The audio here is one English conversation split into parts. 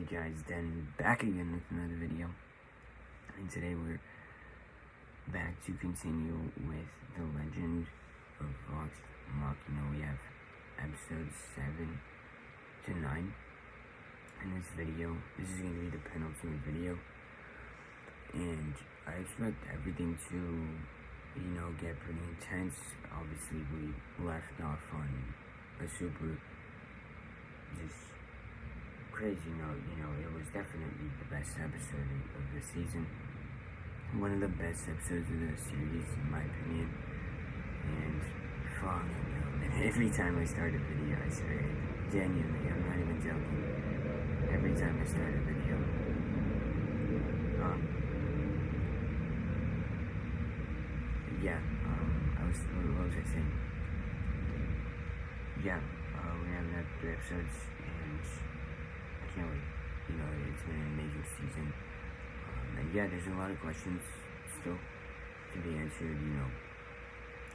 Alright guys, then back again with another video, and today we're back to continue with the legend of Vox Machina. We have episodes 7 to 9 in this video. This is going to be the penultimate video, and I expect everything to, get pretty intense. Obviously, we left off on a super just crazy note. It was definitely the best episode of the season, one of the best episodes of the series in my opinion. And fucking hell, man, every time I start a video, I swear, genuinely, I'm not even joking, every time I start a video, what was I saying? We're gonna have another 3 episodes, and I can't wait. It's been an amazing season. And there's a lot of questions still to be answered.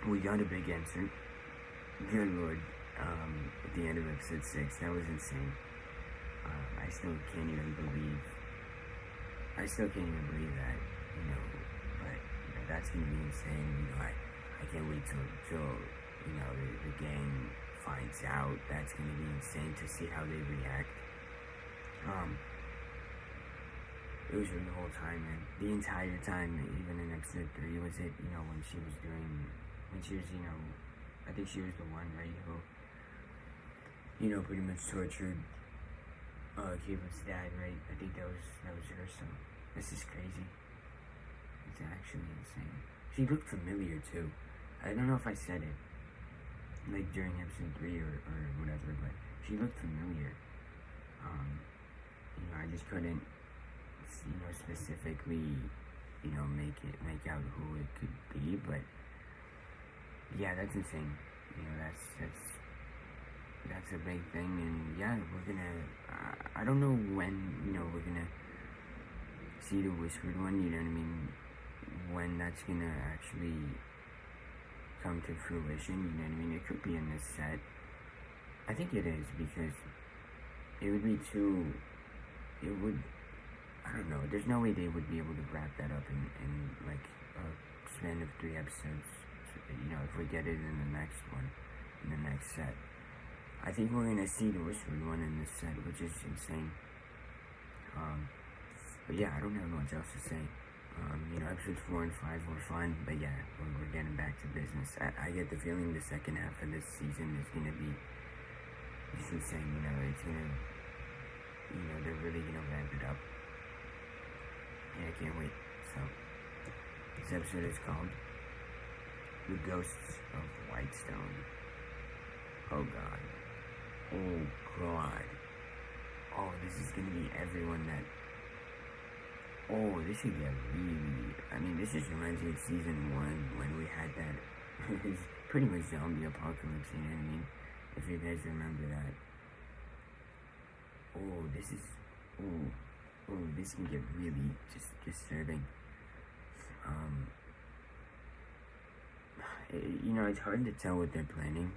We got a big answer. Good Lord. At the end of episode 6, that was insane. I still can't even believe that, but that's gonna be insane. I can't wait till the gang finds out. That's gonna be insane to see how they react. It was her the whole time, man. The entire time, even in episode 3, was it, when she was, I think she was the one, right, who, pretty much tortured, Cable's dad, right? I think that was her, so, this is crazy. It's actually insane. She looked familiar, too. I don't know if I said it, like, during episode 3 or whatever, but she looked familiar. I just couldn't, specifically, make out who it could be, but, that's insane. That's a big thing, and, we're gonna, I don't know when, we're gonna see the Whispered One, when that's gonna actually come to fruition, it could be in this set. I think it is, because it would be I don't know, there's no way they would be able to wrap that up in like a span of 3 episodes, if we get it in the next one, in the next set. I think we're gonna see the Whispered One in this set, which is insane. But I don't have much else to say. Episodes 4 and 5 were fun, but we're getting back to business. I get the feeling the second half of this season is gonna be just insane. It's gonna, they're really gonna ramp it up. I can't wait. So, this episode is called The Ghosts of Whitestone. Oh God. Oh God. Oh, this is gonna be everyone that... Oh, this should get really... this just reminds me of season 1 when we had that... It's pretty much zombie apocalypse, you know what I mean? If you guys remember that. Oh, this is... Oh, this can get really just disturbing. It's hard to tell what they're planning.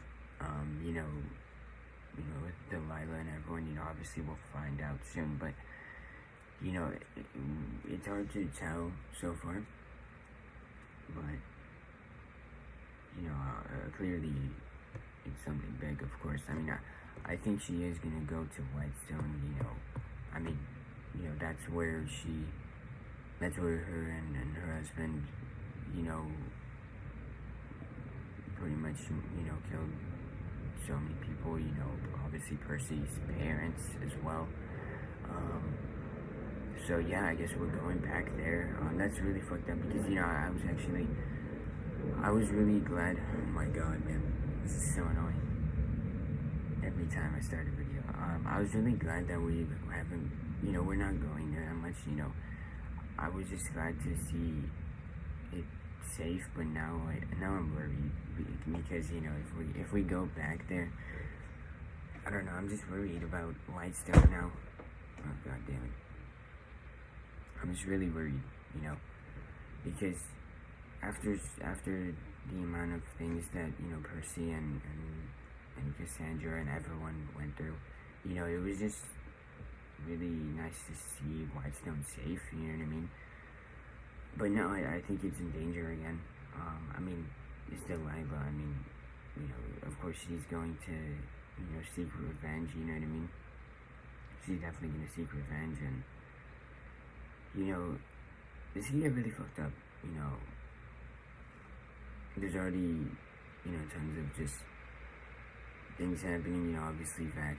With Delilah and everyone, obviously we'll find out soon, but, it's hard to tell so far. But, clearly it's something big, of course. I think she is gonna go to Whitestone, that's where her and her husband, pretty much, killed so many people, obviously Percy's parents as well. So I guess we're going back there. That's really fucked up because, I was really glad. Oh my God, man, this is so annoying. Every time I start a video, I was really glad that we haven't, we're not going there that much, I was just glad to see it safe, but now I'm worried because, if we go back there, I don't know, I'm just worried about Whitestone now. Oh God damn it. I'm just really worried, because after the amount of things that, Percy and Cassandra and everyone went through, it was just really nice to see Whitestone safe, you know what I mean? But no, I think it's in danger again. I mean, it's Delilah. I mean, you know, of course she's going to, you know, seek revenge, you know what I mean? She's definitely going to seek revenge, and, you know, this can get really fucked up, you know. There's already, you know, tons of just things happening, you know, obviously Vax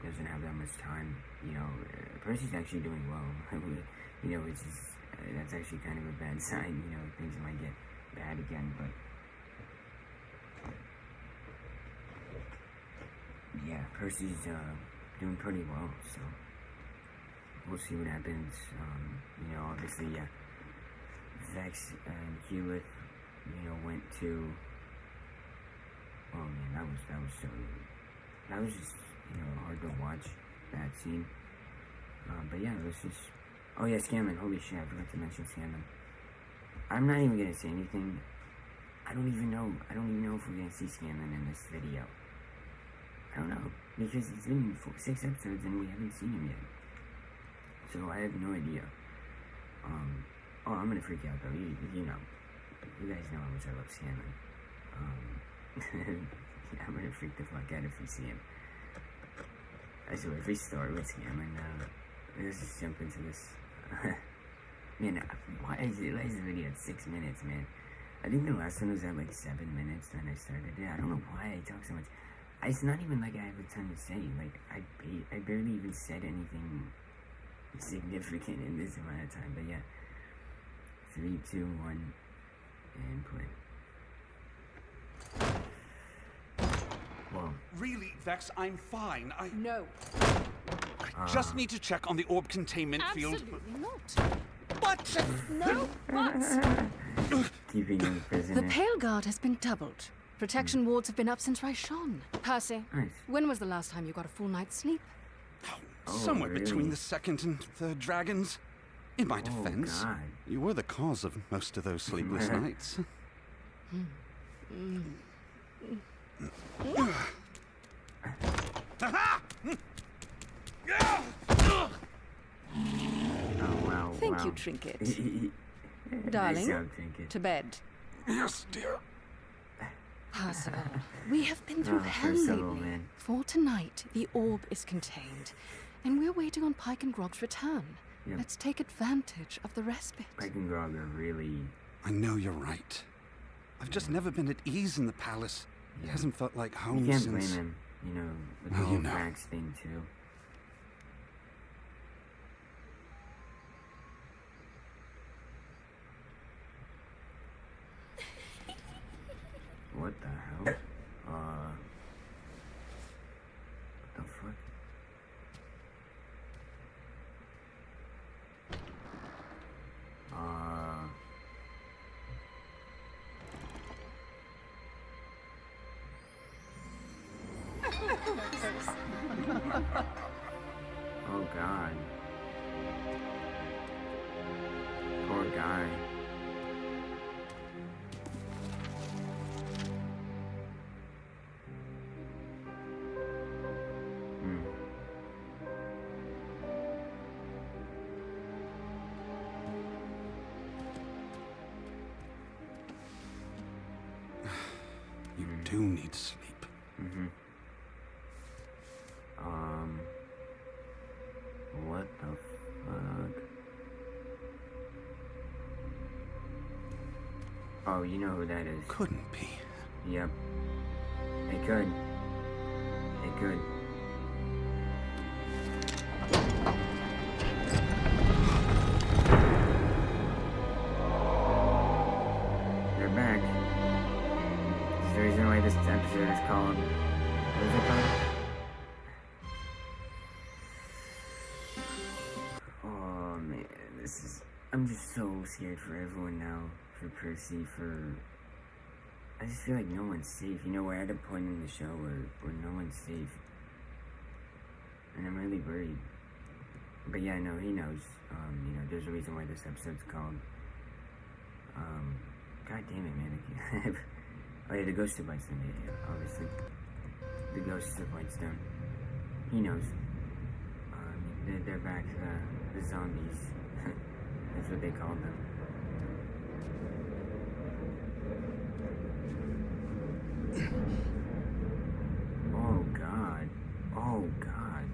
doesn't have that much time, you know, Percy's actually doing well, you know, which is, that's actually kind of a bad sign, you know, things might get bad again, but, yeah, Percy's, doing pretty well, so, we'll see what happens, you know, obviously, yeah, Vex and Keyleth, you know, went to, oh man, that was so, that was just, you know, hard to watch, that scene, but yeah, let's just, oh yeah, Scanlan, holy shit, I forgot to mention Scanlan. I'm not even gonna say anything. I don't even know if we're gonna see Scanlan in this video. I don't know, because it's been 6 episodes and we haven't seen him yet. So I have no idea. Oh, I'm gonna freak out though, you know. You guys know how much I love Scanlan. Yeah, I'm gonna freak the fuck out if we see him. I swear, if we start with Scanlan, let's just jump into this. Man, why is the video at 6 minutes, man? I think the last one was at like 7 minutes when I started it. I don't know why I talk so much. It's not even like I have a ton to say. Like, I barely even said anything significant in this amount of time. But yeah, 3, 2, 1, and play. Whoa. Really, Vex, I'm fine. No. I just need to check on the orb containment field. Absolutely not. What? No, what? Keeping him prisoner. The Pale Guard has been doubled. Protection wards have been up since Raishon. Percy, Nice. when was the last time you got a full night's sleep? Somewhere really? between the second and third dragons. In my defense, God. you were the cause of most of those sleepless nights. Oh, wow. Thank wow. you, Trinket. Nice Darling, job, Trinket. to bed. Yes, dear. Percival, we have been through hell Percival, lately. man. For tonight, the orb is contained, and we're waiting on Pike and Grog's return. Yep. Let's take advantage of the respite. Pike and Grog are really... I know you're right. I've just never been at ease in the palace. It Yeah. hasn't felt like You home can't since... blame him, you know, with the Well, whole you know. Vax thing, too. What the hell? What the fuck? Oh god. Poor guy. You do need sleep. What the fuck? Oh, you know who that is. Couldn't be. Yep. It could. It could. They're back. This is the reason why this episode is called... What is it called? Oh man, this is... I'm just so scared for everyone now. For Percy, for... I just feel like no one's safe. You know, we're at a point in the show where no one's safe. And I'm really worried. But yeah, no, he knows. You know, there's a reason why this episode's called... God damn it, man. I can't... Oh yeah, the Ghost of Whitestone, yeah, obviously. The Ghost of Whitestone. He knows. They're back, the zombies. That's what they called them. Oh god. Oh god.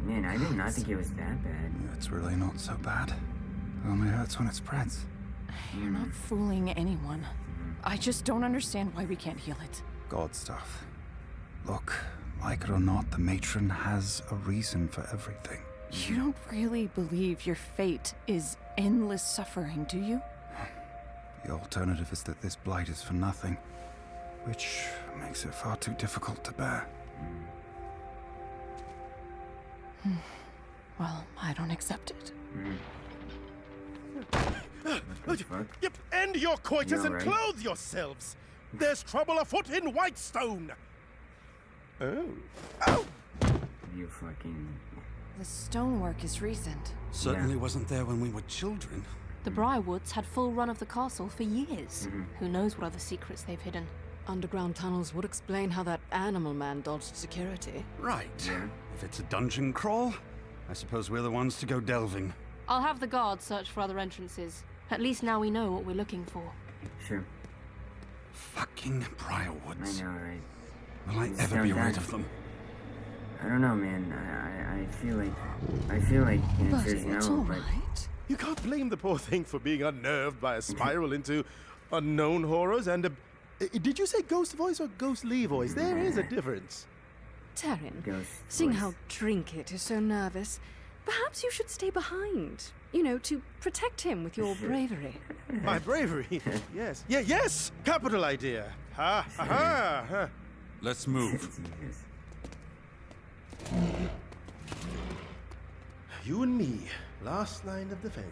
Man, I did not think it was that bad. It's really not so bad. It only hurts when it spreads. You're not fooling anyone. I just don't understand why we can't heal it. God stuff. Look, like it or not, the matron has a reason for everything. You don't really believe your fate is endless suffering, do you? The alternative is that this blight is for nothing, which makes it far too difficult to bear. Well, I don't accept it. What the fuck? Yep, end your coitus You and alright? clothe yourselves. There's trouble afoot in Whitestone. Oh. Oh! You fucking... The stonework is recent. Certainly wasn't there when we were children. The Briarwoods had full run of the castle for years. Who knows what other secrets they've hidden? Underground tunnels would explain how that animal man dodged security. Right. Yeah. If it's a dungeon crawl, I suppose we're the ones to go delving. I'll have the guards search for other entrances. At least now we know what we're looking for. Sure. Fucking I Briarwoods. know, right? Will I It's ever so be rid bad. of them? I don't know, man. I feel like the answer is Buddy, it's no, all but... right. You can't blame the poor thing for being unnerved by a spiral into unknown horrors and a... Did you say ghost voice or ghostly voice? There is a difference. Taryn, Ghost seeing voice. how Trinket is so nervous, perhaps you should stay behind. You know, to protect him with your bravery. My bravery. Yes. Yeah, yes! Capital idea. Ha, ha, ha, ha. Let's move. Jesus. You and me. Last line of defense.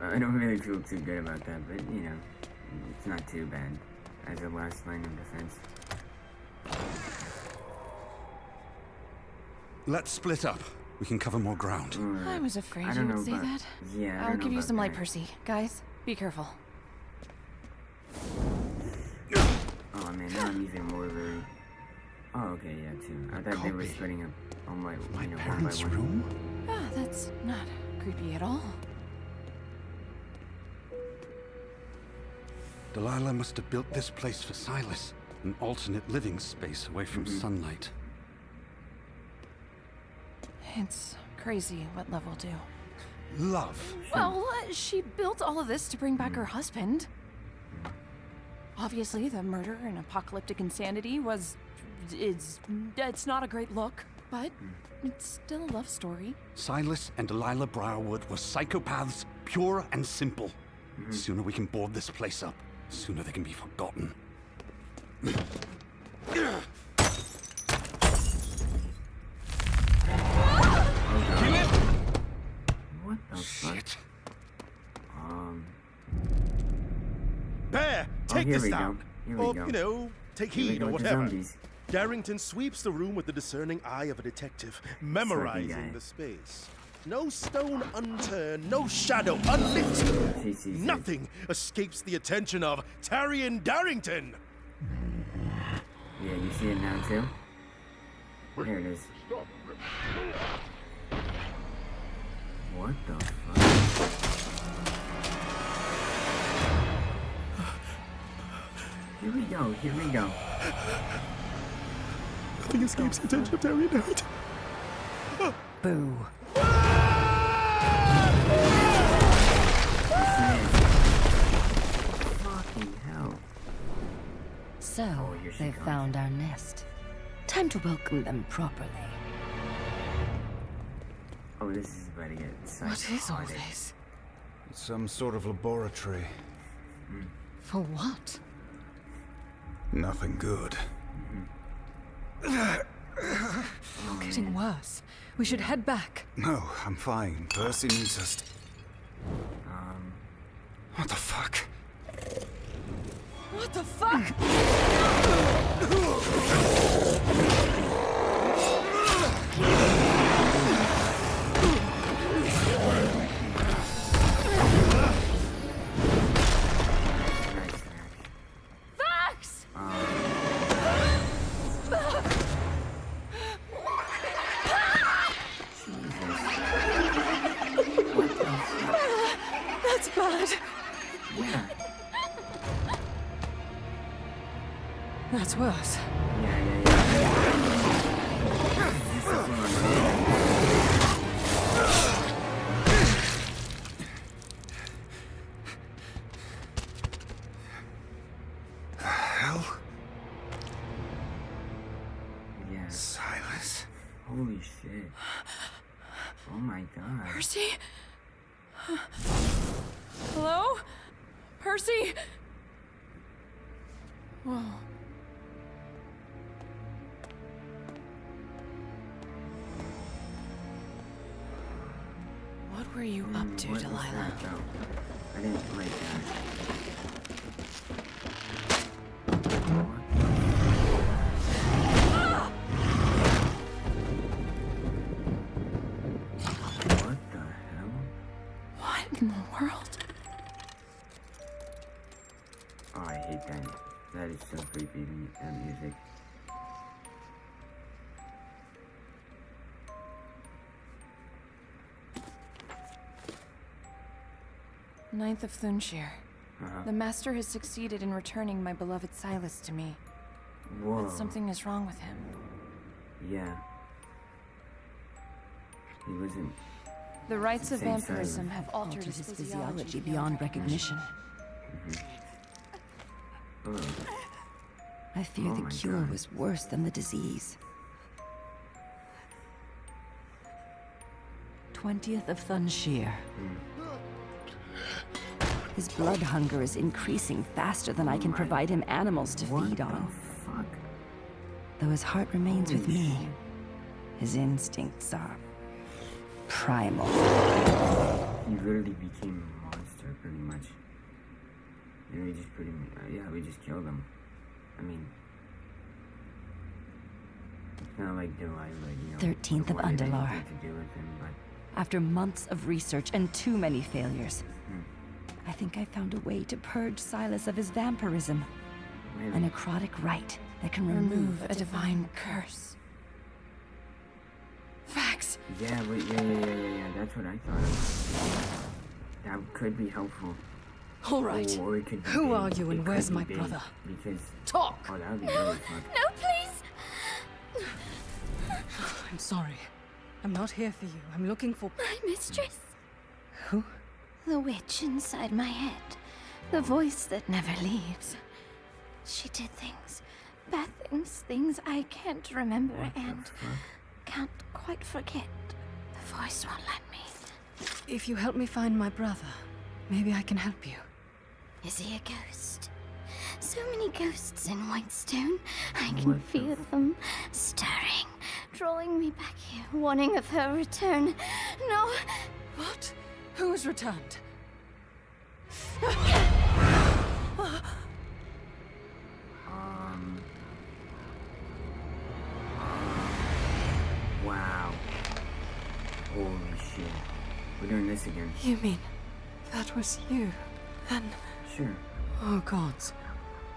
I don't really feel too good about that, but, you know, it's not too bad as a last line of defense. Let's split up. We can cover more ground. I was afraid I you don't would know say about- that. Yeah, I I'll don't know give you about some light, that. Percy. Guys, be careful. Oh man, now I'm even more worried. Oh, okay, yeah, too. I thought they were Copy. splitting up on my, My one by parents' one. room? Ah, that's not creepy at all. Delilah must have built this place for Silas, an alternate living space away from sunlight. It's crazy what love will do. Love. Well, she built all of this to bring back her husband. Obviously, the murder and apocalyptic insanity it's not a great look, but it's still a love story. Silas and Delilah Briarwood were psychopaths, pure and simple. The sooner we can board this place up, the sooner they can be forgotten. What the fuck? Shit. Bear, take here this we go. down. Here we Or, go. you know, take Here we heed go or with the whatever. zombies. Darrington sweeps the room with the discerning eye of a detective, guy. memorizing the space. No stone unturned, no shadow unlit. Jeez. Nothing escapes the attention of Taryon Darrington. Yeah, you see it now too? There it is. What the fuck? Here we go, here we go. Nothing escapes the attention of Taryon Darrington. Boo. Fucking hell. So, here she they've comes. found our nest. Time to welcome them properly. Oh, this is about to get What is all psychotic. this? It's some sort of laboratory. For what? Nothing good. Getting worse. We should head back. No, I'm fine. Percy needs us. What the fuck? What the fuck? Nice. Vox! gets worse. Hell? Yeah. Silas. Holy shit. Oh my god. Percy? Hello? Percy? Whoa. What were you up to, What was Delilah? that about? I didn't like that. What the hell? What in the world? Oh, I hate that. That is so creepy, that music. Ninth of Thunshire. The Master has succeeded in returning my beloved Silas to me. Whoa. But something is wrong with him. Yeah. He wasn't. The rites of Same vampirism Silas. have altered Altered his physiology beyond recognition. Oh. I fear Oh the my cure God. was worse than the disease. 20th of Thunshire. His blood hunger is increasing faster than I can provide him animals to What feed the on. fuck? Though his heart remains with Holy me, shit. his instincts are primal. He literally became a monster, pretty much. And we just pretty much, yeah, we just killed him. I mean, it's not like Delilah, you know. 13th of wanted Underlar. anything to do with him, but After months of research and too many failures, I think I found a way to purge Silas of his vampirism. A really, necrotic rite that can Remove a divine curse. Facts. yeah, but yeah, that's what I thought. That could be helpful. All right. Or it could be Who big. are you and It where's could be my big, brother? Because, Talk! oh, that would be really fun. No, please! I'm sorry. I'm not here for you. I'm looking for... My mistress. Who? The witch inside my head. The voice that never leaves. She did things. Bad things. Things I can't remember and can't quite forget. The voice won't let me. If you help me find my brother, maybe I can help you. Is he a ghost? So many ghosts in Whitestone. I can feel them stirring, drawing me back here, warning of her return. No. What? Who has returned? Wow. Holy shit. We're doing this again. You mean that was you? Then... Sure. Oh, gods.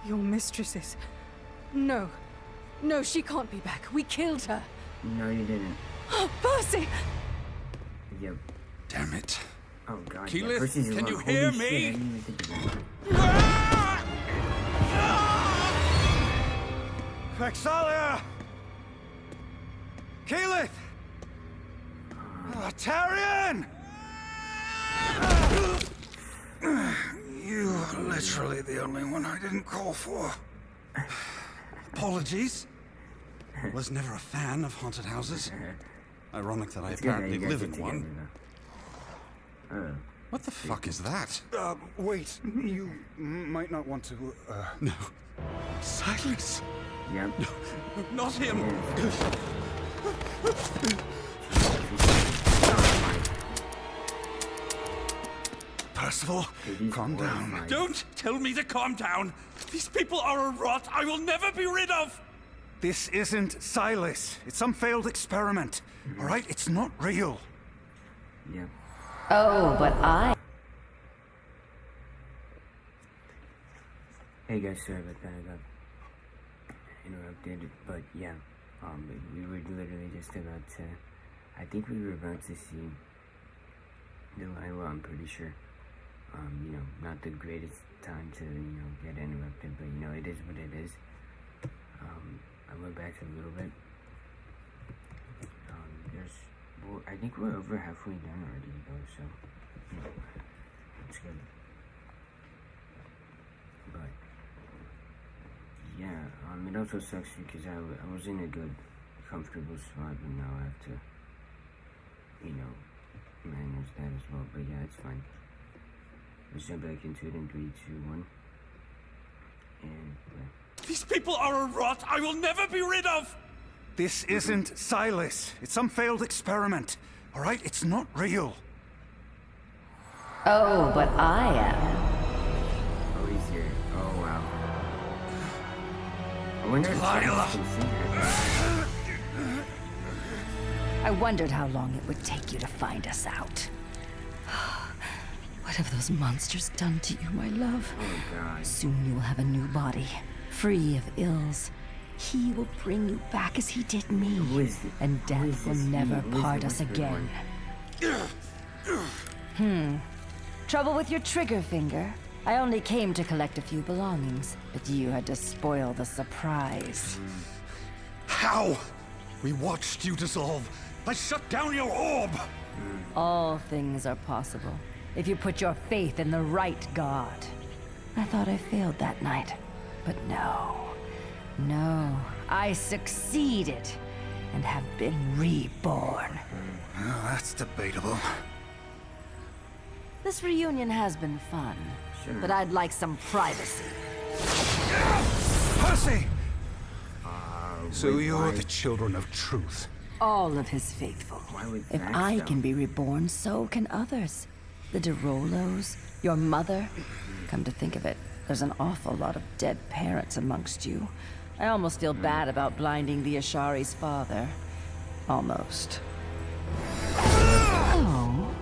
Your mistresses. No. No, she can't be back. We killed her. No, you didn't. Oh, Percy! Yep. Damn it. Oh god. Keyleth, yeah, Percy's can alone. you Holy hear shit, me? I didn't even think of that. Vexalia! Keyleth! Tarion! You are literally the only one I didn't call for. Apologies. Was never a fan of haunted houses. Ironic that I It's good that apparently you guys live get in together, one. though. What the fuck is that? Wait, you might not want to, No. Silence. Yep. Not him. Percival, He's calm down. horrified. Don't tell me to calm down. These people are a rot I will never be rid of. this isn't Silas. It's some failed experiment. All right, it's not real. Yep. Oh, but I... Hey guys, sorry about that. I got interrupted, but yeah, we were literally just about to. I think we were about to see Delilah. I'm pretty sure. You know, not the greatest time to get interrupted, but it is what it is. back a little bit. Well, I think we're over halfway done already, though, so, you know, it's good. But, yeah, it also sucks because I was in a good, comfortable spot, but now I have to, you know, manage that as well. But yeah, it's fine. Let's jump back into it in 3, 2, 1. And, These people are a rot I will never be rid of! This isn't Silas. It's some failed experiment. All right? It's not real. Oh, but I am. oh, he's here. Oh, wow. I wonder if Silas can see that. I wondered how long it would take you to find us out. What have those monsters done to you, my love? Oh, God. Soon you will have a new body, free of ills. He will bring you back as he did me, and death will never part us again. Trouble with your trigger finger? I only came to collect a few belongings, but you had to spoil the surprise. How? We watched you dissolve. I shut down your orb! All things are possible, if you put your faith in the right god. I thought I failed that night, but no. No, I succeeded, and have been reborn. Well, that's debatable. This reunion has been fun, but I'd like some privacy. Percy! So you're the children of truth. All of his faithful. If I can be reborn, so can others. The De Rollos, your mother. Come to think of it, there's an awful lot of dead parents amongst you. I almost feel bad about blinding the Ashari's father. Almost. Oh.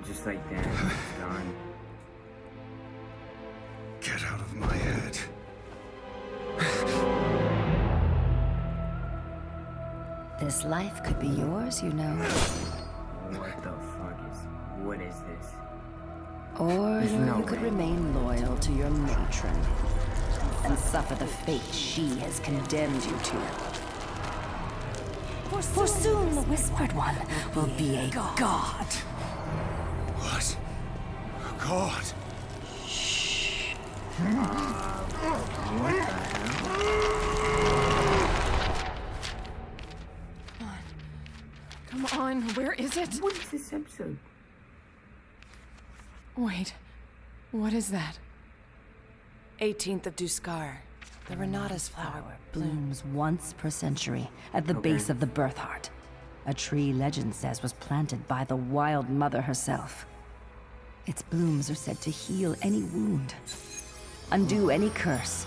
Just like that, it's gone. Get out of my head. This life could be yours, you know. What is this? Or No you could way. remain loyal to your matron and suffer the fate she has condemned you to. For soon the Whispered One will be a god. What? God! What the hell? Come on, where is it? What is this episode? Wait, what is that? 18th of Duskar. The Renata's flower Blooms once per century at the base of the birth heart. A tree legend says was planted by the Wild Mother herself. Its blooms are said to heal any wound, undo any curse,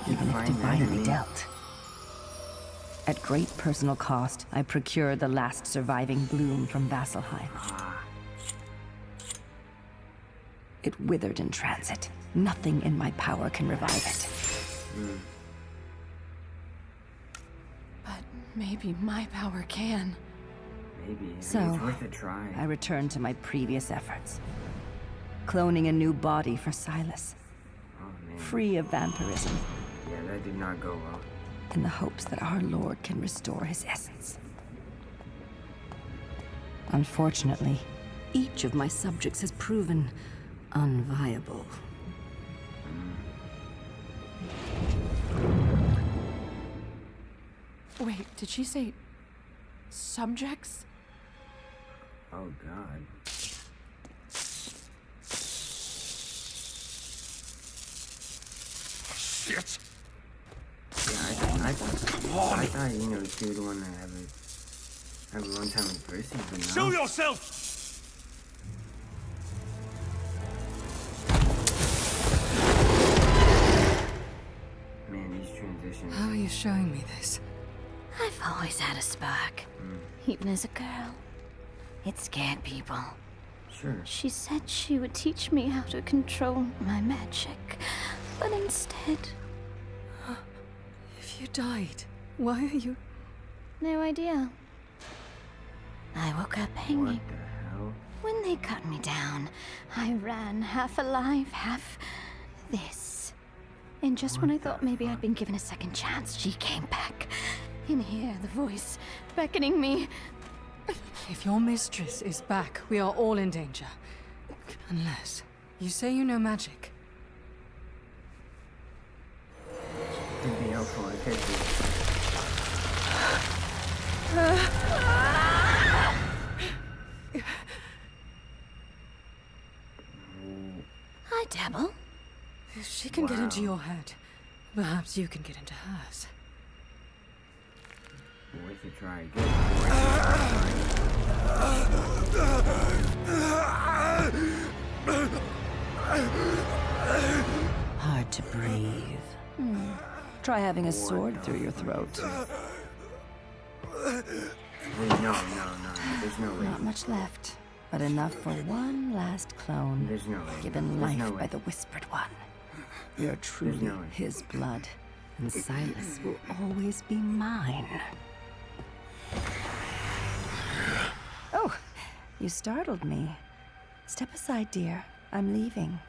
even if divinely dealt. At great personal cost, I procured the last surviving bloom from Vasselheim. It withered in transit. Nothing in my power can revive it. But maybe my power can. Maybe. So, it's worth a try. I returned to my previous efforts. Cloning a new body for Silas. Oh, man. Free of vampirism. Yeah, that did not go well. In the hopes that our Lord can restore his essence. Unfortunately, each of my subjects has proven unviable. Wait, did she say subjects? Oh, God. Shit! Yeah, I thought, you know, she would want to have a one time with Percy, but no. Show yourself! Man, these transitions. How are you showing me this? I've always had a spark, even as a girl. It scared people. Sure. She said she would teach me how to control my magic, but instead, If you died, why are you... no idea. I woke up hanging. What the hell? When they cut me down, I ran half alive, half this. And just when I thought maybe I'd been given a second chance, she came back. In here, the voice beckoning me. If your mistress is back, we are all in danger. Unless you say you know magic. Could be helpful. It could be. I dabble. If she can get into your head, perhaps you can get into hers. Worth a try. Hard to breathe. Try having a sword through your throat. Wait, no. There's no way. Not much left, but enough for one last clone. There's no way. Given There's life no way. by the Whispered One. You're truly no way. his blood, and Silas will always be mine. Oh, you startled me. Step aside, dear. I'm leaving.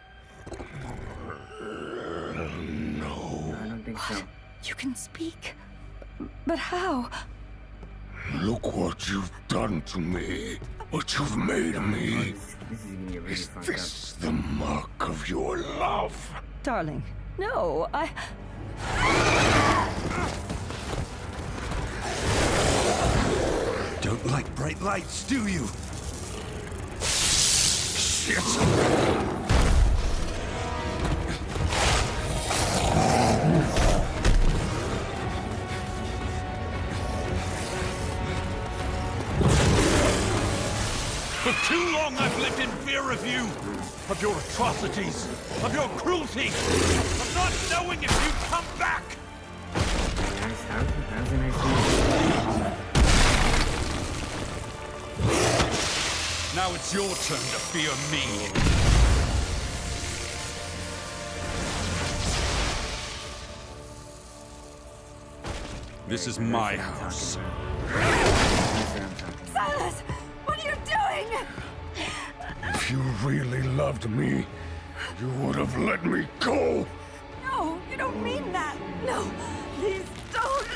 No, I don't think so. You can speak? But how? Look what you've done to me. What you've made of me. This is gonna get really Is fucked up. this the mark of your love? Darling, no, I... Don't like bright lights, do you? Shit! For too long I've lived in fear of you, of your atrocities, of your cruelty, of not knowing if you'd come back. How's a nice thing? Now it's your turn to fear me. This is my house. Silas! What are you doing? If you really loved me, you would have let me go. No, you don't mean that. No, please don't.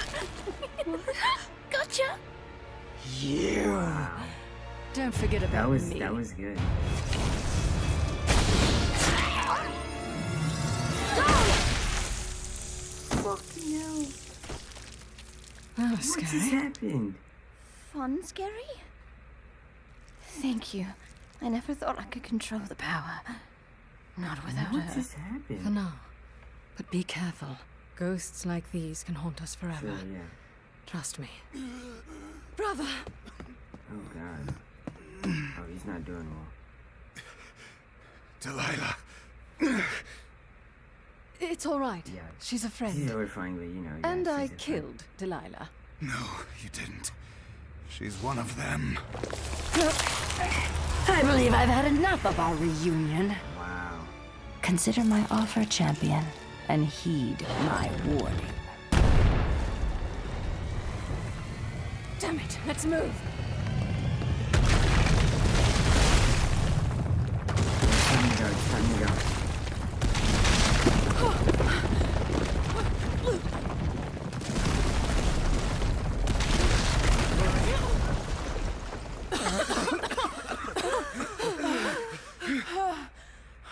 Gotcha. Yeah. Don't forget about me. That was good. Fucking hell. That was What just scary. happened? Fun scary? Thank you. I never thought I could control the power. Not without What her. just For happened? now. But be careful. Ghosts like these can haunt us forever. Sure, yeah. Trust me. Brother! Oh god. Oh, he's not doing well. Delilah. It's all right. Yeah. She's a She's friend. horrifying, but you know. Yeah, And I she's a friend. killed Delilah. No, you didn't. She's one of them. I believe I've had enough of our reunion. Wow. Consider my offer, champion, and heed my warning. Damn it, let's move. It's time to go. It's time to go.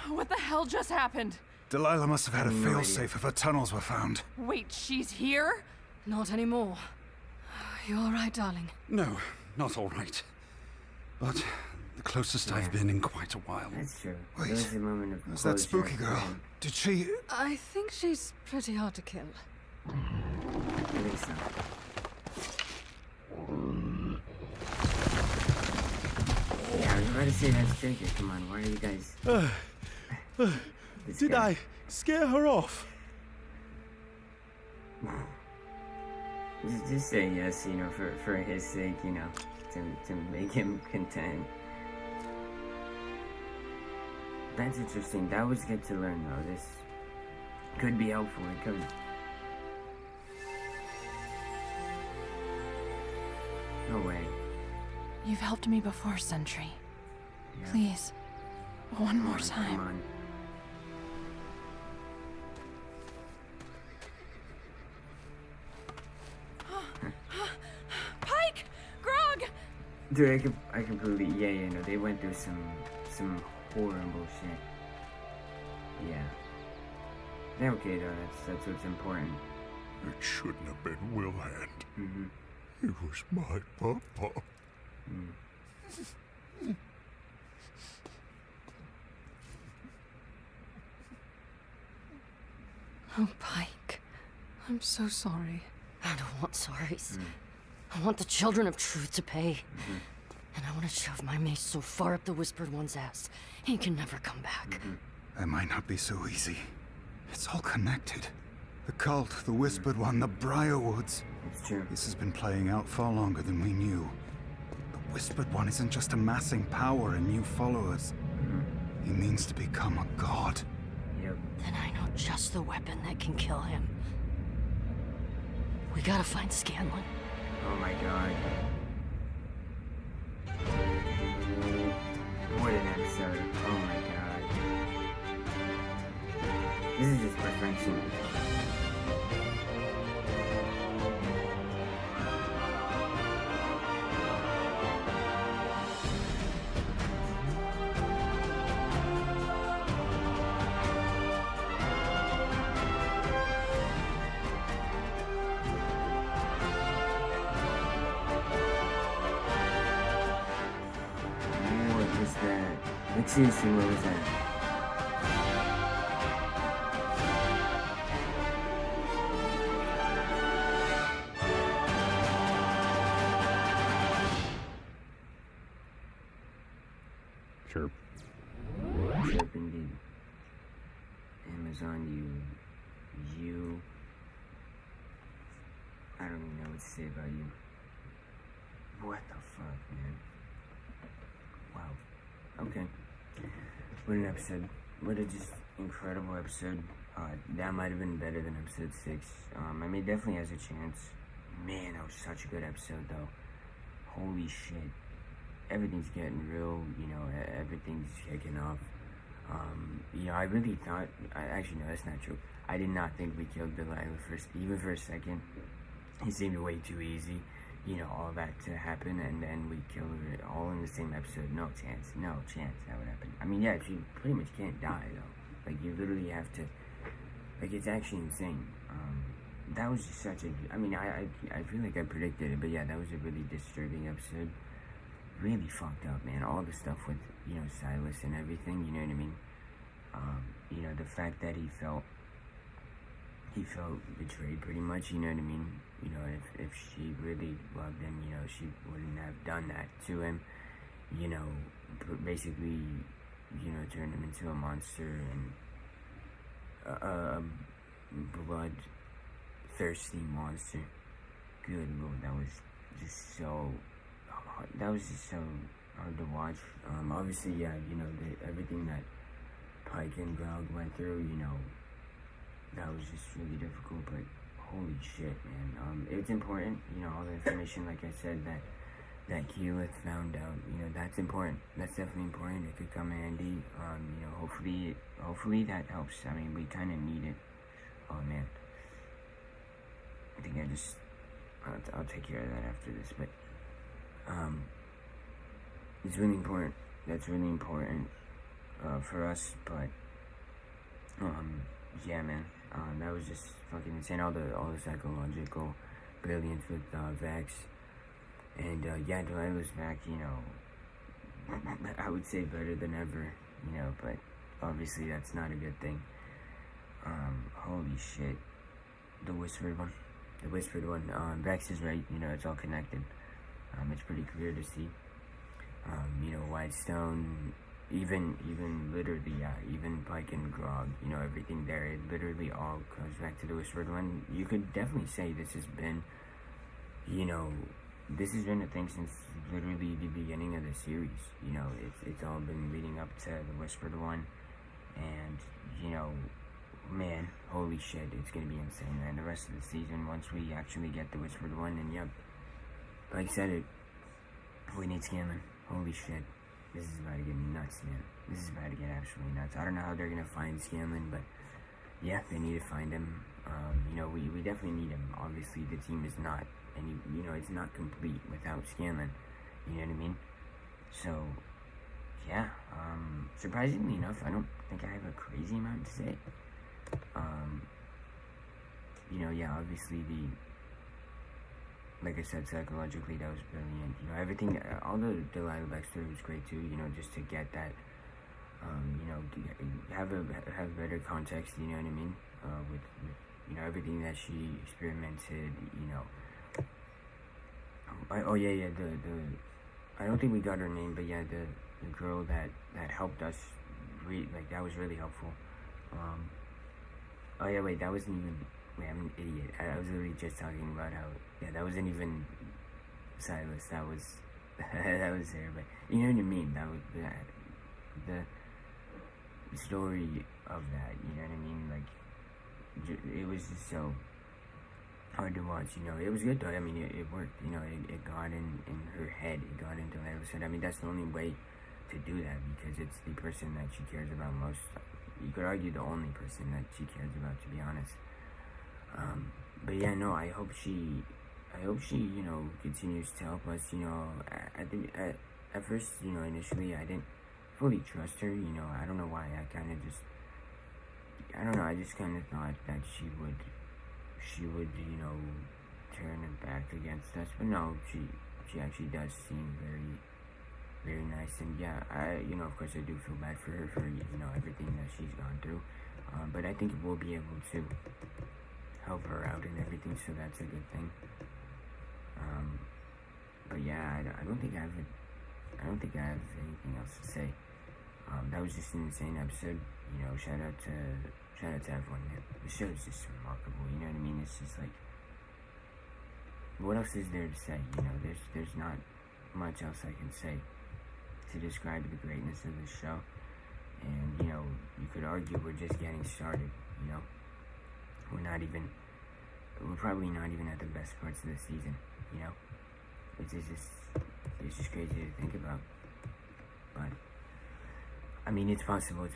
What the hell just happened? Delilah must have had a No idea. failsafe if her tunnels were found. Wait, she's here? Not anymore. You all right, darling? No, not all right. But the closest I've Yeah. been in quite a while. That's true. Wait, There was a moment of There's that closure spooky for girl. him. Did she... I think she's pretty hard to kill. I think so. Yeah, I was about to say that's tricky. Come on, why are you guys? This Did guy- I scare her off? Just say yes, you know, for his sake, you know, to make him content. That's interesting. That was good to learn, though. This could be helpful. It could. No way. You've helped me before, Sentry. Yeah. Please, one more Come time. on. Dude, I completely, yeah, no, they went through some horrible shit. Yeah. They're okay though, that's what's important. It shouldn't have been Wilhand. Mm-hmm. It was my papa. Oh, Pike. I'm so sorry. I don't want sorries. I want the Children of Truth to pay. And I want to shove my mace so far up the Whispered One's ass, he can never come back. That might not be so easy. It's all connected. The cult, the Whispered One, the Briarwoods. It's true. This has been playing out far longer than we knew. The Whispered One isn't just amassing power and new followers. He means to become a god. Yep. Then I know just the weapon that can kill him. We gotta find Scanlan. Oh my god. What an episode. Oh my god. This is just perfection. What was that? Like seriously, what was that? Sure. Sure, indeed. Amazon, you. I don't even know what to say about you. What the fuck, man? Wow. Okay. What an episode. What a just incredible episode. That might have been better than episode 6. I mean, definitely has a chance. Man, that was such a good episode, though. Holy shit. Everything's getting real, you know, everything's kicking off. Yeah, I really thought, actually, no, that's not true. I did not think we killed Delilah even for a second. It seemed way too easy, you know, all that to happen, and then we killed her all in the same episode. No chance that would happen. I mean, yeah, she pretty much can't die, though. Like, you literally have to, like, it's actually insane. That was just such a, I mean, I feel like I predicted it, but yeah, that was a really disturbing episode. Really fucked up, man. All the stuff with, you know, Silas and everything, you know what I mean? You know, the fact that he felt betrayed pretty much, you know what I mean? You know, if she really loved him, you know, she wouldn't have done that to him. You know, basically, you know, turned him into a monster and a blood-thirsty monster. Good Lord, that was just so hard to watch. Obviously, yeah, you know, everything that Pike and Grog went through, you know, that was just really difficult, but holy shit, man. It's important, you know, all the information, like I said, that Keyleth found out, you know, that's important. That's definitely important. It could come handy. You know, hopefully that helps. I mean, we kind of need it. Oh, man. I think I'll take care of that after this, but, it's really important. That's really important, for us, but, yeah, man. That was just fucking insane. All the psychological brilliance with Vex, and yeah, Delilah's back. You know, I would say better than ever. You know, but obviously that's not a good thing. Holy shit, the Whispered One. Vex is right. You know, it's all connected. It's pretty clear to see. You know, Whitestone. Even literally, even Pike and Grog, you know, everything there, it literally all comes back to the Whispered One. You could definitely say this has been, you know, this has been a thing since literally the beginning of the series. You know, it's all been leading up to the Whispered One, and, you know, man, holy shit, it's gonna be insane, man. The rest of the season, once we actually get the Whispered One, and yep, like I said, we need Scanlan. Holy shit. This is about to get nuts, man. This is about to get absolutely nuts. I don't know how they're gonna find Scanlan, but yeah, they need to find him. You know, we definitely need him. Obviously, the team is not, and you know, it's not complete without Scanlan. You know what I mean? So, yeah, surprisingly enough, I don't think I have a crazy amount to say. You know, yeah, obviously like I said, psychologically, that was brilliant. You know, everything, all the Delilah backstory was great too, you know, just to get that, you know, have better context, you know what I mean? With, you know, everything that she experimented, you know. Oh yeah, I don't think we got her name, but yeah, the girl that helped us, like, that was really helpful. Oh yeah, wait, that wasn't even, wait, I'm an idiot. I was literally just talking about how, yeah, that wasn't even Silas, that was, that was her, but, you know what I mean? That was, the story of that, you know what I mean? Like, it was just so hard to watch, you know. It was good though, I mean, it worked, you know, it got in her head, it got into Layla's head. I mean, that's the only way to do that, because it's the person that she cares about most. You could argue the only person that she cares about, to be honest. But yeah, no, I hope she, you know, continues to help us, you know. At first, you know, initially, I didn't fully trust her, you know. I don't know why, I kind of just kind of thought that she would, you know, turn her back against us, but no, she actually does seem very, very nice. And yeah, you know, of course I do feel bad for her, for, you know, everything that she's gone through, but I think we'll be able to help her out and everything, so that's a good thing. But yeah, I don't think I have anything else to say. That was just an insane episode, you know. Shout out to everyone, man. The show is just remarkable, you know what I mean? It's just like, what else is there to say, you know? There's not much else I can say to describe the greatness of this show. And, you know, you could argue we're just getting started, you know? We're probably not even at the best parts of the season, you know? It's just crazy to think about. But, I mean, it's possible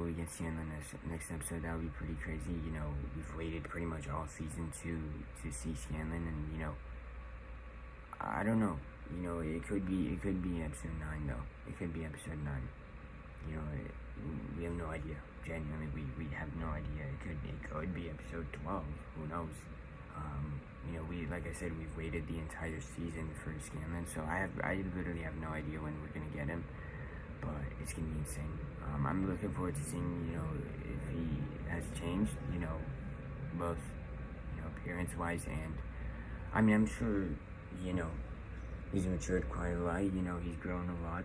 we get Scanlan next episode. That would be pretty crazy, you know. We've waited pretty much all season to see Scanlan, and, you know, I don't know, you know, it could be episode 9, though. It could be episode 9, you know. We have no idea, genuinely, we have no idea. It could be episode 12, who knows. You know, like I said, we've waited the entire season for Scanlan, so I literally have no idea when we're gonna get him. But it's gonna be insane. I'm looking forward to seeing, you know, if he has changed, you know, both, you know, appearance-wise, and, I mean, I'm sure, you know, he's matured quite a lot, you know, he's grown a lot.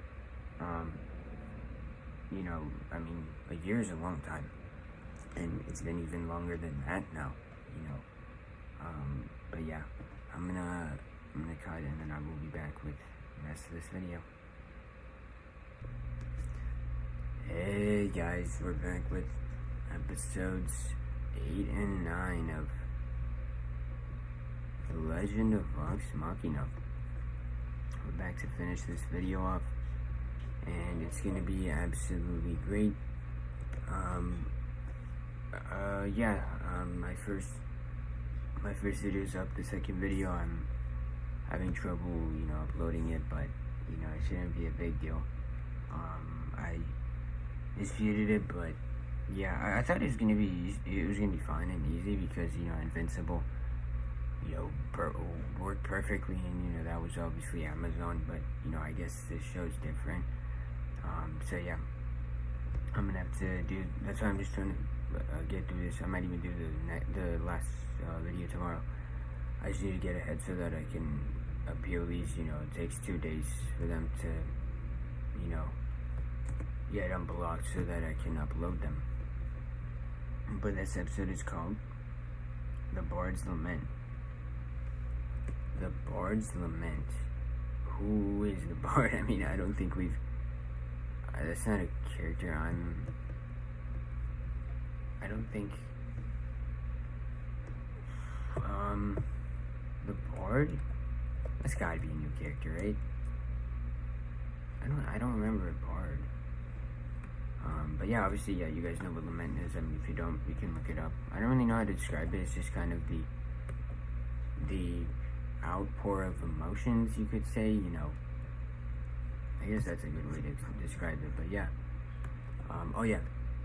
You know, I mean, a year is a long time, and it's been even longer than that now, you know. But yeah, I'm gonna cut, and then I will be back with the rest of this video. Hey guys, we're back with episodes 8 and 9 of The Legend of Vox Machina. We're back to finish this video off, and it's gonna be absolutely great. My first video is up. The second video, I'm having trouble, you know, uploading it, but, you know, it shouldn't be a big deal. I disputed it, but yeah, I thought it was gonna be fine and easy, because, you know, Invincible, you know, worked perfectly, and, you know, that was obviously Amazon, but, you know, I guess this show's different. So yeah, I'm gonna have to do, that's why I'm just trying to get through this. I might even do the last video tomorrow. I just need to get ahead so that I can appeal these, you know. It takes 2 days for them to, you know, get unblocked so that I can upload them. But this episode is called The Bard's Lament. The Bard's Lament. Who is the Bard? I mean, I don't think we've, that's not a character I don't think, the Bard? That's gotta be a new character, right? I don't remember a Bard. But yeah, obviously, yeah, you guys know what Lament is. I mean, if you don't, you can look it up. I don't really know how to describe it. It's just kind of the outpour of emotions, you could say, you know. I guess that's a good way to describe it, but yeah. Oh yeah,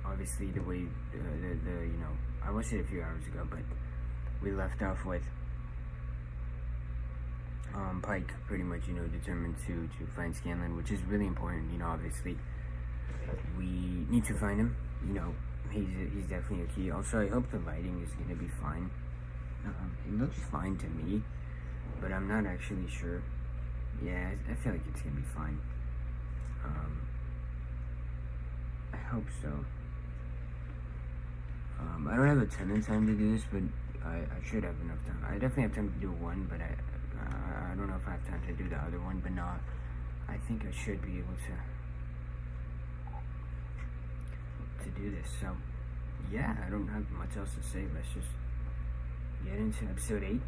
obviously the way, you know, I watched it a few hours ago, but we left off with Pike pretty much, you know, determined to find Scanlan, which is really important, you know, obviously. We need to find him, you know, he's definitely a key. Also, I hope the lighting is going to be fine. It looks fine to me, but I'm not actually sure. Yeah, I feel like it's going to be fine. I hope so. I don't have a ton of time to do this, but I should have enough time. I definitely have time to do one, but I don't know if I have time to do the other one, but no, I think I should be able to do this. So yeah, I don't have much else to say. Let's just get into episode 8.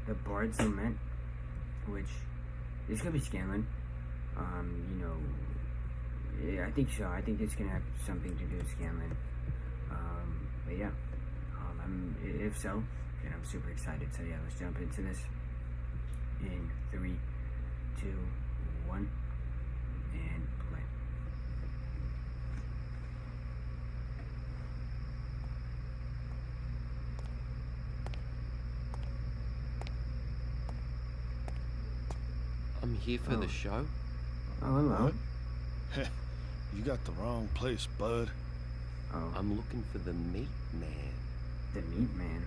The Bard's Lament, which is gonna be Scanlan. You know, yeah, I think so. I think it's gonna have something to do with Scanlan. But yeah, if so, then I'm super excited. So yeah, let's jump into this in 3, 2, 1, and play. I'm here for the show. Oh, hello. You got the wrong place, bud. Oh. I'm looking for the meat man. The meat man?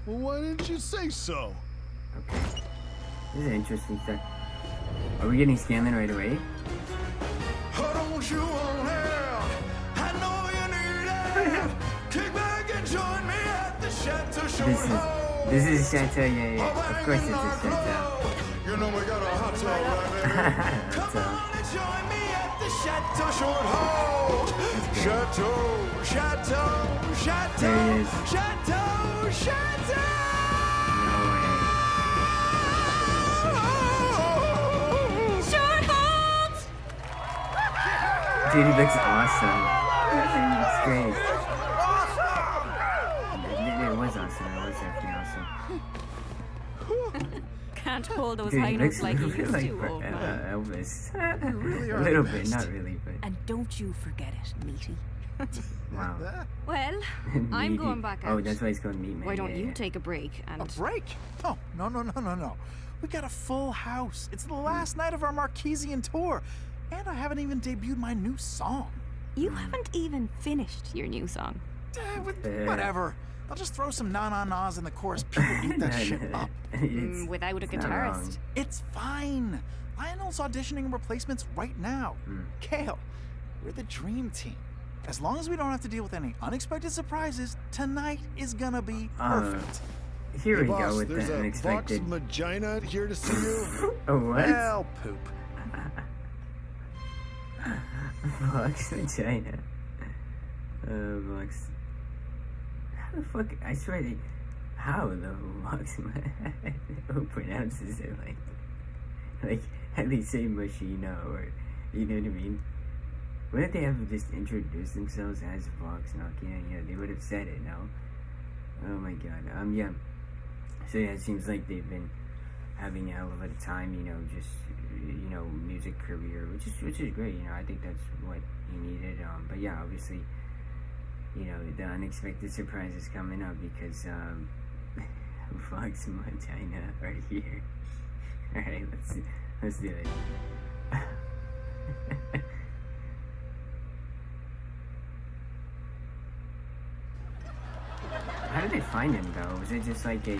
Well, why didn't you say so? Okay. This is interesting stuff. Are we getting Scanlan right away? Don't you want help? I know you need help. Kick back and join me at the Chateau Short. This is Chateau, yeah. Of course it's a Chateau. You know we got a hot tub, right, baby? Come on and join me at the Chateau Short Hold. Chateau, Chateau, Chateau, there he is. Chateau, Chateau. No way. Short Hold! Dude, he looks awesome. It's great. It was awesome. It was definitely awesome. Can't hold those Dude, high he notes looks like a you little used bit to, like old man. Elvis. Really A are little the bit, best. not really, but And don't you forget it, meaty. wow. Well, I'm Meaty. going back Oh, out. that's why it's called Meat Man. Why don't yeah, you yeah. take a break and... A break? Oh, no. We got a full house. It's the last night of our Marquesian tour. And I haven't even debuted my new song. You haven't even finished your new song. Whatever. I'll just throw some na-na-nas in the chorus. People eat that shit up. without a it's not wrong. guitarist. It's fine. Lionel's auditioning replacements right now. Kale, we're the dream team. As long as we don't have to deal with any unexpected surprises, tonight is gonna be perfect. Here Hey, we boss, go with there's the a unexpected. Vox Machina here to see you. Oh, what? Well, poop. Vox Machina. Vox. How the fuck? I swear they. How the Vox? Who pronounces it like at least say Machina, or you know what I mean? What if they have just introduced themselves as Vox Machina? You know, they would have said it, no? Oh my god. Yeah. So yeah, it seems like they've been having a hell of a time, you know, just, you know, music career, which is great, you know, I think that's what he needed. But yeah, obviously, you know, the unexpected surprise is coming up because Vox Machina are here. Alright, let's do it. How did they find him though? Was it just like a...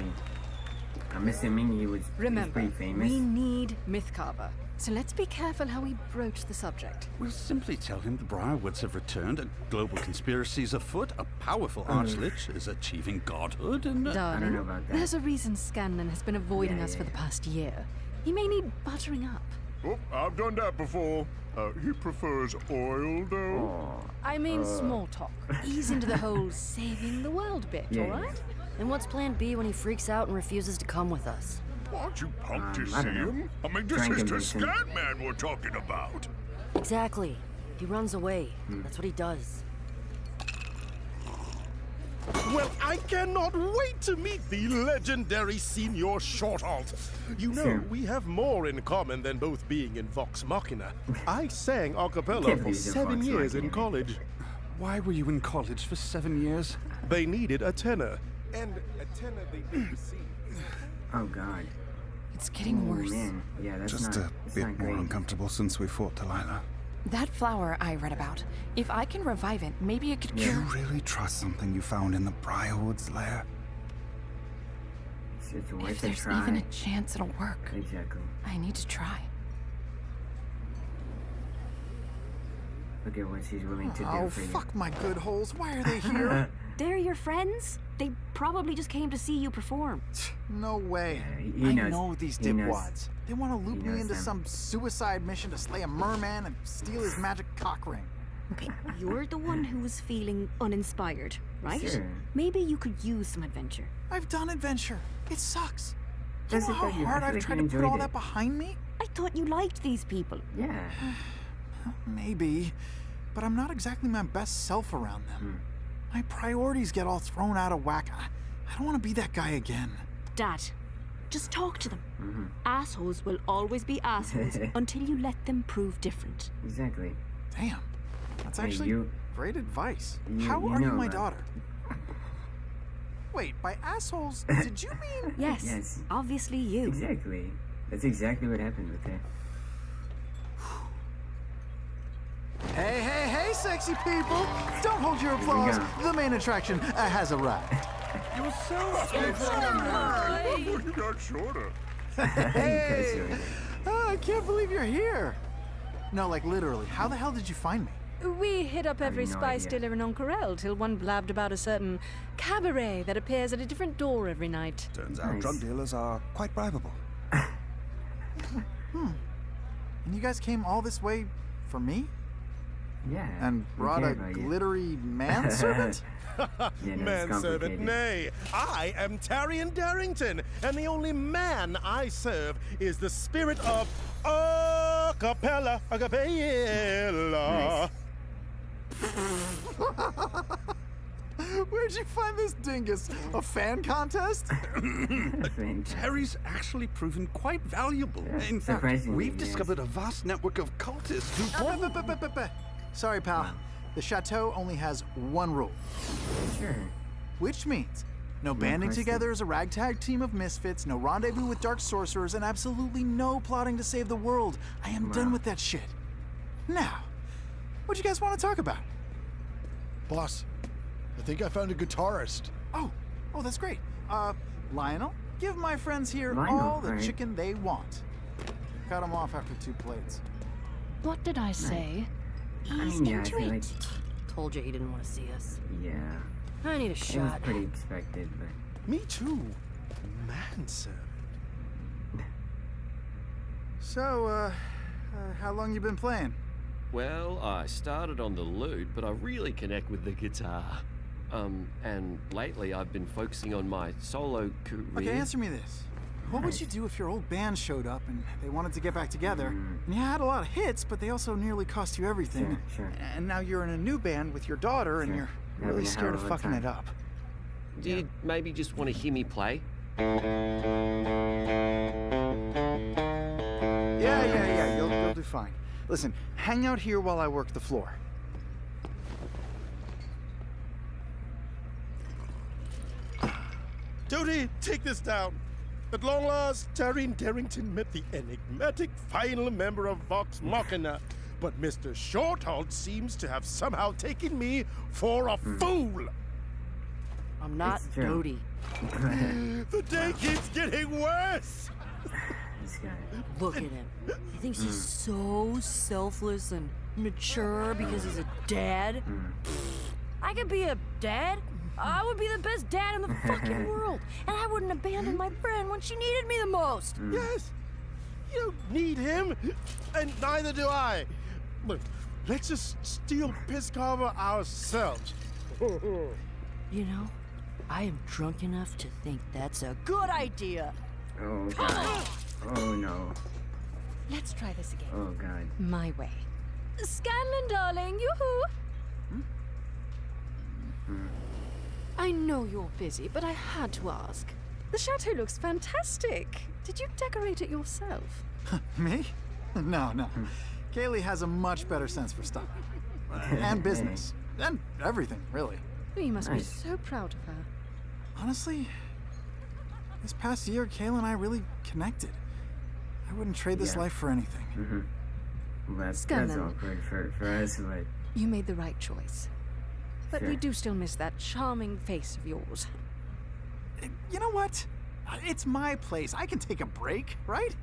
I'm assuming he was Remember, pretty famous. we need Mythcarver. So let's be careful how we broach the subject. We'll simply tell him the Briarwoods have returned, a global conspiracy is afoot, a powerful archlich is achieving godhood, and... Darling, I don't know about that. there's a reason Scanlan has been avoiding us for the past year. He may need buttering up. Oh, I've done that before. He prefers oil, though. I mean small talk. Ease into the whole saving the world bit, Yeah, alright? And what's plan B when he freaks out and refuses to come with us? Aren't you pumped to I see don't know. him? I mean, this Try and is the convince him. Scanlan we're talking about. Exactly. He runs away. That's what he does. Well, I cannot wait to meet the legendary Senior Shorthalt. You know, Sure. we have more in common than both being in Vox Machina. I sang a cappella Can't for believe the 7 Vox years in Machina. college. Why were you in college for 7 years? They needed a tenor. And a tenor they didn't receive. Oh god. It's getting Oh, worse. man. Yeah, that's Just not, a that's bit not more great. uncomfortable since we fought Delilah. That flower I read about, if I can revive it, maybe it could Do you cure. really trust something you found in the Briarwood's lair? It's worth If a there's try. even a chance it'll work, Exactly. I need to try. Look at what she's willing to do Oh, for you. fuck my good holes. Why are they here? They're your friends? They probably just came to see you perform. No way. he I knows. know these He knows. dipwads. They want to loop He me knows into them. some suicide mission to slay a merman and steal his magic cock ring. Okay, you're the one who was feeling uninspired, right? Sure. Maybe you could use some adventure. I've done adventure. It sucks. You That's know the how thing, I hard feel I've like tried you to put all enjoyed that it. behind me? I thought you liked these people. Yeah. Maybe, but I'm not exactly my best self around them. Hmm. My priorities get all thrown out of whack. I don't want to be that guy again. Dad, just talk to them. Mm-hmm. Assholes will always be assholes until you let them prove different. Exactly. Damn, that's Hey, actually you- great advice. you- How you are you know my that. daughter? Wait, by assholes, did you mean? Yes, Yes. obviously you. Exactly. That's exactly what happened with her. Hey, hey, hey, sexy people! Don't hold your applause. go. The main attraction has arrived. You're so You got shorter. Hey! Oh, I can't believe you're here. No, like literally. How the hell did you find me? We hit up every no spice idea. dealer in Oncarel till one blabbed about a certain cabaret that appears at a different door every night. Turns out Nice. drug dealers are quite bribable. And you guys came all this way for me? Yeah. And we brought care a about you. glittery manservant? Yeah, no, it's Manservant, complicated. nay. I am Taryon Darrington, and the only man I serve is the spirit of a cappella. Where'd you find this dingus? A fan contest? Terry's actually proven quite valuable. In fact, surprisingly, we've yes. discovered a vast network of cultists who... Sorry, pal. The chateau only has one rule. Sure. Which means no banding question. together as a ragtag team of misfits, no rendezvous with dark sorcerers, and absolutely no plotting to save the world. I am done with that shit. Now, what do you guys want to talk about? Boss, I think I found a guitarist. Oh, that's great. Lionel, give my friends here Lionel, all the right. chicken they want. Cut them off after 2 plates. What did I say? I Ease mean, yeah, I into feel it. like, Told you he didn't want to see us. yeah. I need a It was shot. pretty expected, but Me too. Manservant. So, how long you been playing? Well, I started on the lute, but I really connect with the guitar. And lately I've been focusing on my solo career. Okay, answer me this. What would you do if your old band showed up and they wanted to get back together? And you had a lot of hits, but they also nearly cost you everything. Sure. And now you're in a new band with your daughter and you're Having really a scared hell of of a fucking time. it up. Do you maybe just want to hear me play? Yeah, you'll do fine. Listen, hang out here while I work the floor. Doty, take this down. At long last, Taryn Darrington met the enigmatic final member of Vox Machina. But Mr. Shorthalt seems to have somehow taken me for a fool. I'm not It's true. Doty. The day keeps getting worse. This guy. Look at him. He thinks he's so selfless and mature because he's a dad. I could be a dad. I would be the best dad in the fucking world. And I wouldn't abandon my friend when she needed me the most. Yes, you don't need him, and neither do I. But let's just steal Piss Carver ourselves. You know, I am drunk enough to think that's a good idea. Oh, God. Oh, no. Let's try this again. Oh, God. My way. Scanlan, darling, yoo-hoo! I know you're busy, but I had to ask. The chateau looks fantastic. Did you decorate it yourself? Me? No. Kaylee has a much better sense for style. And business. And everything, really. You must be so proud of her. Honestly, this past year, Kayla and I really connected. I wouldn't trade this life for anything. That's Scanlan. awkward for us, but... You made the right choice. But we Sure. do still miss that charming face of yours. You know what? It's my place. I can take a break, right?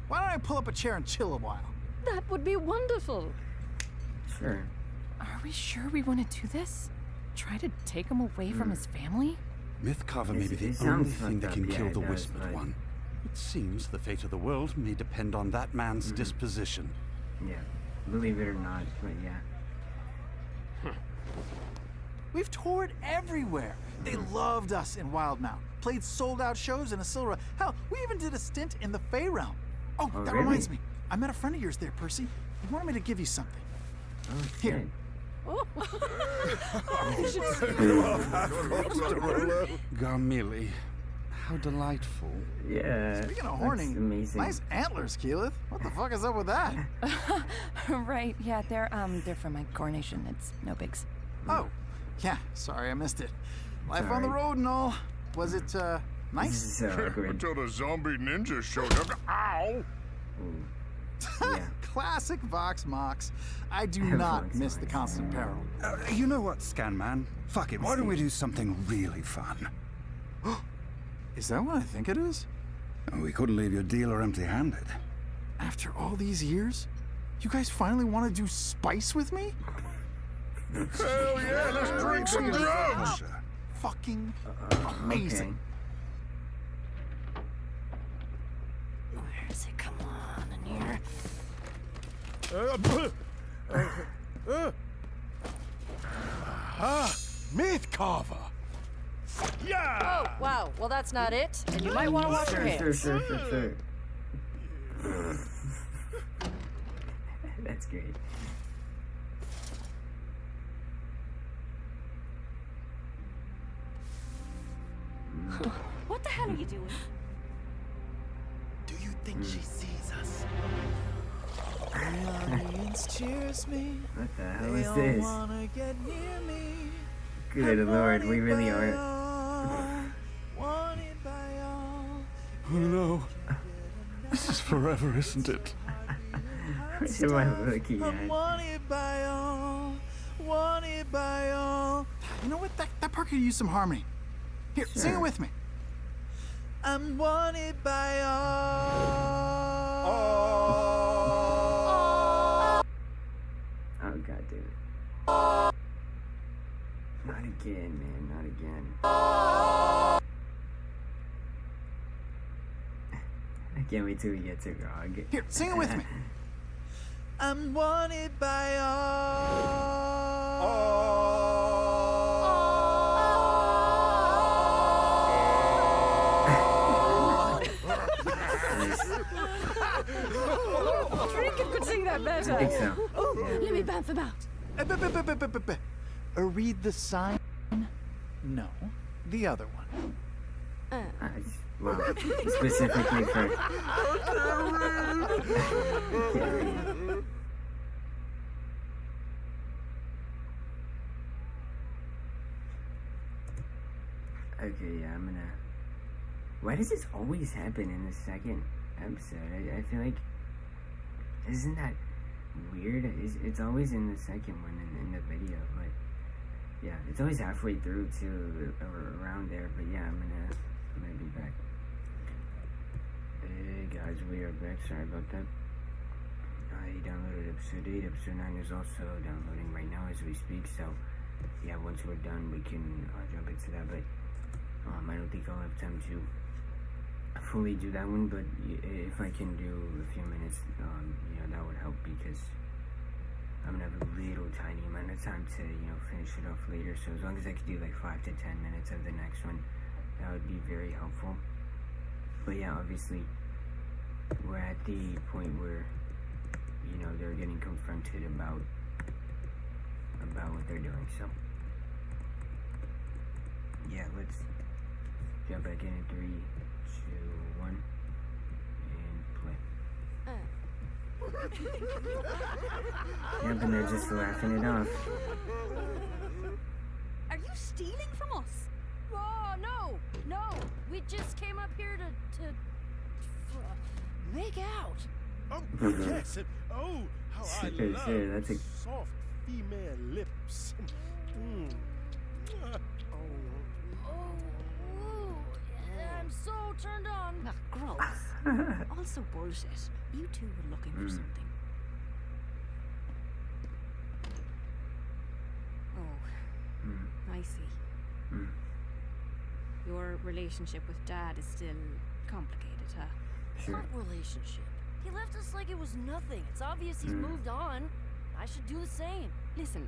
Why don't I pull up a chair and chill a while? That would be wonderful. Sure. Are we sure we want to do this? Try to take him away from his family? Mythcarver may be It the sounds only thing fucked that can up, kill yeah, the it does, Whispered but- One. It seems the fate of the world may depend on that man's disposition. Yeah. Believe it or not, but yeah. We've toured everywhere. They loved us in Wildmount. Played sold-out shows in Asilra. Hell, we even did a stint in the Fey Realm. Oh, that really? reminds me. I met a friend of yours there, Percy. He wanted me to give you something. Oh, Here. Garmili, how delightful. Yeah. Speaking of that's horny, amazing. nice antlers, Keyleth. What the fuck is up with that? Right, yeah, they're from my coronation. It's no bigs. Oh, yeah, sorry I missed it. Life on the Sorry. road and all. Was it, This nice? is so awkward. Until the zombie ninja showed up. Ow! Ooh. Yeah. Classic Vox Mox. I do not Vox miss the Mox. constant peril. You know what, Scanman? Fuck it, why don't we do something really fun? Is that what I think it is? We couldn't leave your dealer empty-handed. After all these years? You guys finally want to do spice with me? Hell yeah, let's drink some drugs! Fucking amazing. Where is it? Come on in here. Mythcarver! Yeah! Oh, wow. Well, that's not it. And you might want to wash your hands. Sure. That's great. What the hell are you doing? Do you think she sees us? The audience cheers me. What the hell They is all this? wanna get near me. Good lord, we really are. Wanted by all. Oh no. This is forever, isn't it? What am I looking I'm at? wanted by all. Wanted by all. You know what? That part could use some harmony. Here, sing it with me. I'm wanted by all. Oh god damn it. Not again, man, not again. I can't wait till we get to Grog. Here, sing it with me. I'm wanted by all. Trinket could sing that better. I think so. Oh, let me bounce about. Read the sign? No, the other one. Well, specifically for... Okay, yeah, I'm gonna... Why does this always happen in the second episode? I feel like... Isn't that weird? It's always in the second one in the video, but... Yeah, it's always halfway through, too, or around there, but yeah, I'm gonna be back. Hey guys, we are back, sorry about that. I downloaded episode 8, episode 9 is also downloading right now as we speak, so yeah, once we're done we can jump into that, but I don't think I'll have time to fully do that one, but if I can do a few minutes, you know, that would help, because I'm gonna have a little tiny amount of time to, you know, finish it off later, so as long as I could do like 5 to 10 minutes of the next one, that would be very helpful. But yeah, obviously, we're at the point where, you know, they're getting confronted about what they're doing, so yeah, let's jump back in 3, 2, 1, and play. Yep, and they're just laughing it off. Are you stealing from us? Oh, no! We just came up here to make out. Oh, yes. Oh, how I love Sure, that's a... soft female lips. I'm so turned on. Ugh, gross. Also bullshit. You two were looking for something. Oh, I see. Your relationship with Dad is still complicated, huh? Sure. What relationship? He left us like it was nothing. It's obvious he's moved on. I should do the same. Listen,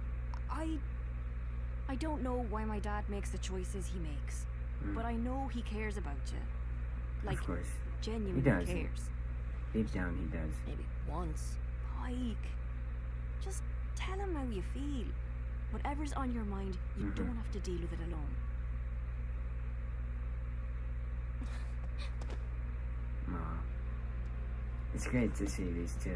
I don't know why my dad makes the choices he makes, but I know he cares about you. Like, of course. genuinely He does. cares. Deep down, he does. Maybe once. Pike, just tell him how you feel. Whatever's on your mind, you don't have to deal with it alone. Aw. It's great to see these two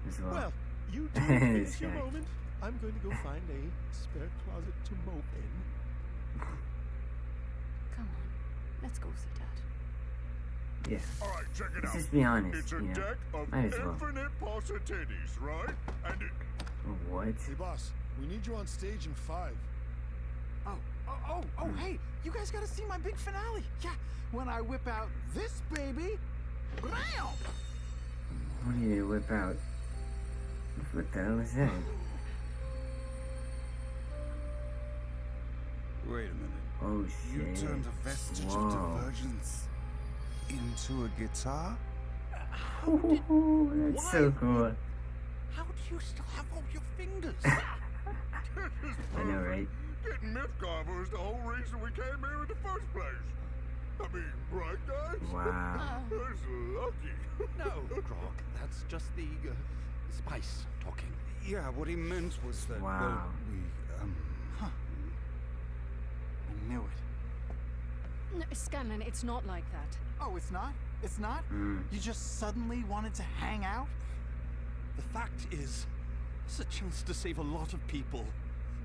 as well. Well, you two finish your moment. I'm going to go find a spare closet to mope in. Come on, let's go see Dad. Yeah. All right, check it Let's out. just be honest, It's a you know. deck of Might as well. infinite possibilities, right? And it... What? Hey, boss, we need you on stage in 5. Hey, you guys gotta see my big finale. Yeah, when I whip out this baby, bam! What are you gonna whip out? What the hell is that? Wait a minute. Oh You shit. turned a vestige Whoa. of divergence into a guitar? That's so cool. How do you still have all your fingers? I know, right? Getting Mythcarver is the whole reason we came here in the first place. I mean, right, guys? Wow. That's lucky. No, Grog, that's just the spice talking. Yeah, what he meant was that, Wow. well, we, Huh. I knew it. No, Scanlan, it's not like that. Oh, it's not? It's not? You just suddenly wanted to hang out? The fact is, it's a chance to save a lot of people.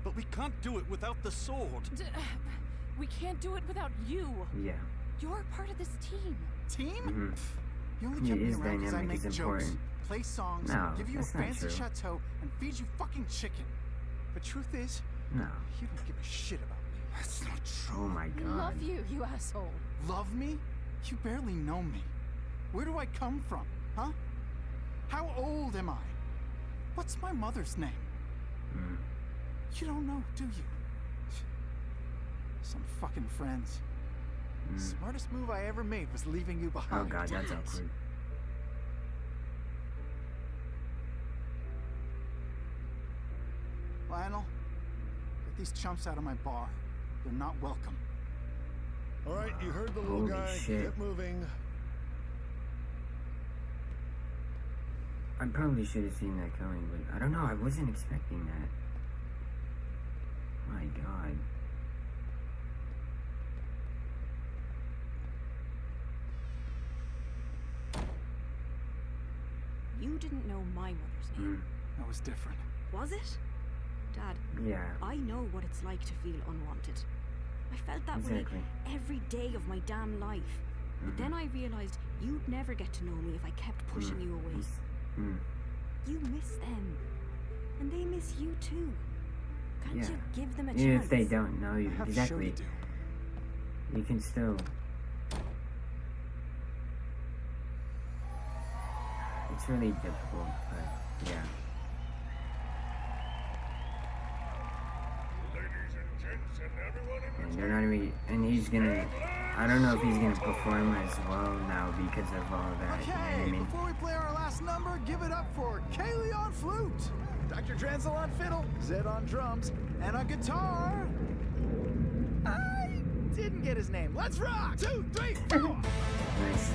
But we can't do it without the sword. We can't do it without you. Yeah. You're part of this team. Team? You only He kept me is around because I dynamic, make is jokes, important. play songs, No, give you a that's not fancy true. chateau, and feed you fucking chicken. But truth is, No. you don't give a shit about me. that's not true. Oh my god. Love you, you asshole. Love me? You barely know me. Where do I come from, huh? How old am I? What's my mother's name? You don't know, do you? Some fucking friends. Smartest move I ever made was leaving you Oh behind. god, that's awkward. Lionel, get these chumps out of my bar. They're not welcome. All right, you heard the little Holy guy. shit. Get moving. I probably should have seen that coming, but I don't know, I wasn't expecting that. My god. You didn't know my mother's name. That was different. Was it? Dad, Yeah. I know what it's like to feel unwanted. I felt that Exactly. way every day of my damn life. But then I realized you'd never get to know me if I kept pushing you away. You miss them. And they miss you too. Can't Yeah. you give them a Even chance? if they don't know you, I have exactly. show to do. You can still. It's really difficult, but yeah. Ladies and gents and everyone in And they're not even. And he's gonna. I don't know if he's gonna perform as well now because of all that. You know what I Okay, mean? before we play our last number, give it up for Kaylee on flute, Dr. Drenzel on fiddle, Zed on drums, and on guitar. I didn't get his name. Let's rock! 2, 3, 4! Nice.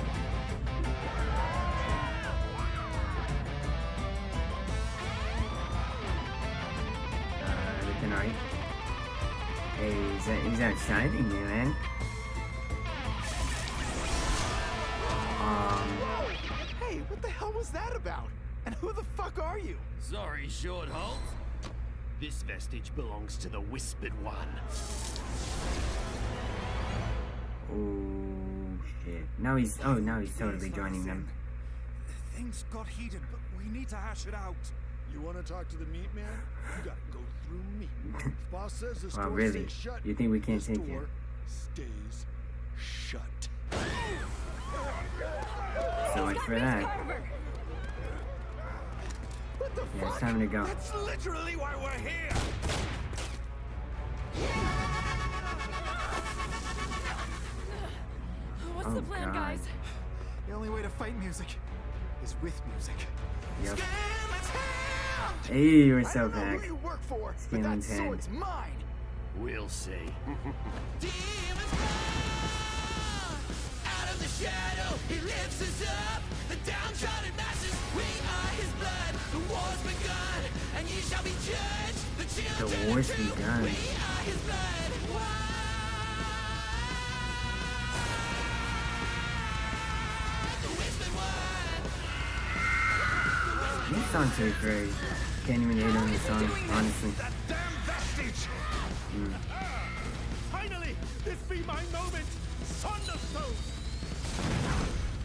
Everything alright? Hey, He's outshining me, man. Hey, what the hell was that about? And who the fuck are you? Sorry, Shortholt. This vestige belongs to the Whispered One. Oh shit! Now he's totally joining them. Things got heated, but we need to hash it out. You want to talk to the meat man? You gotta go through me. If boss says this Wow, door really? stays shut, You think we can't this take door it? stays shut. So much for that. Yeah, it's time to go. That's literally why we're here. What's the plan, guys? The only way to fight music is with music. Yep. Hey, we're so I don't know back. who you work for, but Scanlan's that head. sword's mine. We'll see. Out of the shadow, he lifts us up. The downtrodden masses, we are his blood. The war's begun, and ye shall be judged. The children The war's begun. we are his blood. The Whispered One. These songs are great. Can't even hate on the song, honestly. That damn vestige. Finally, this be my moment. Thunderstone.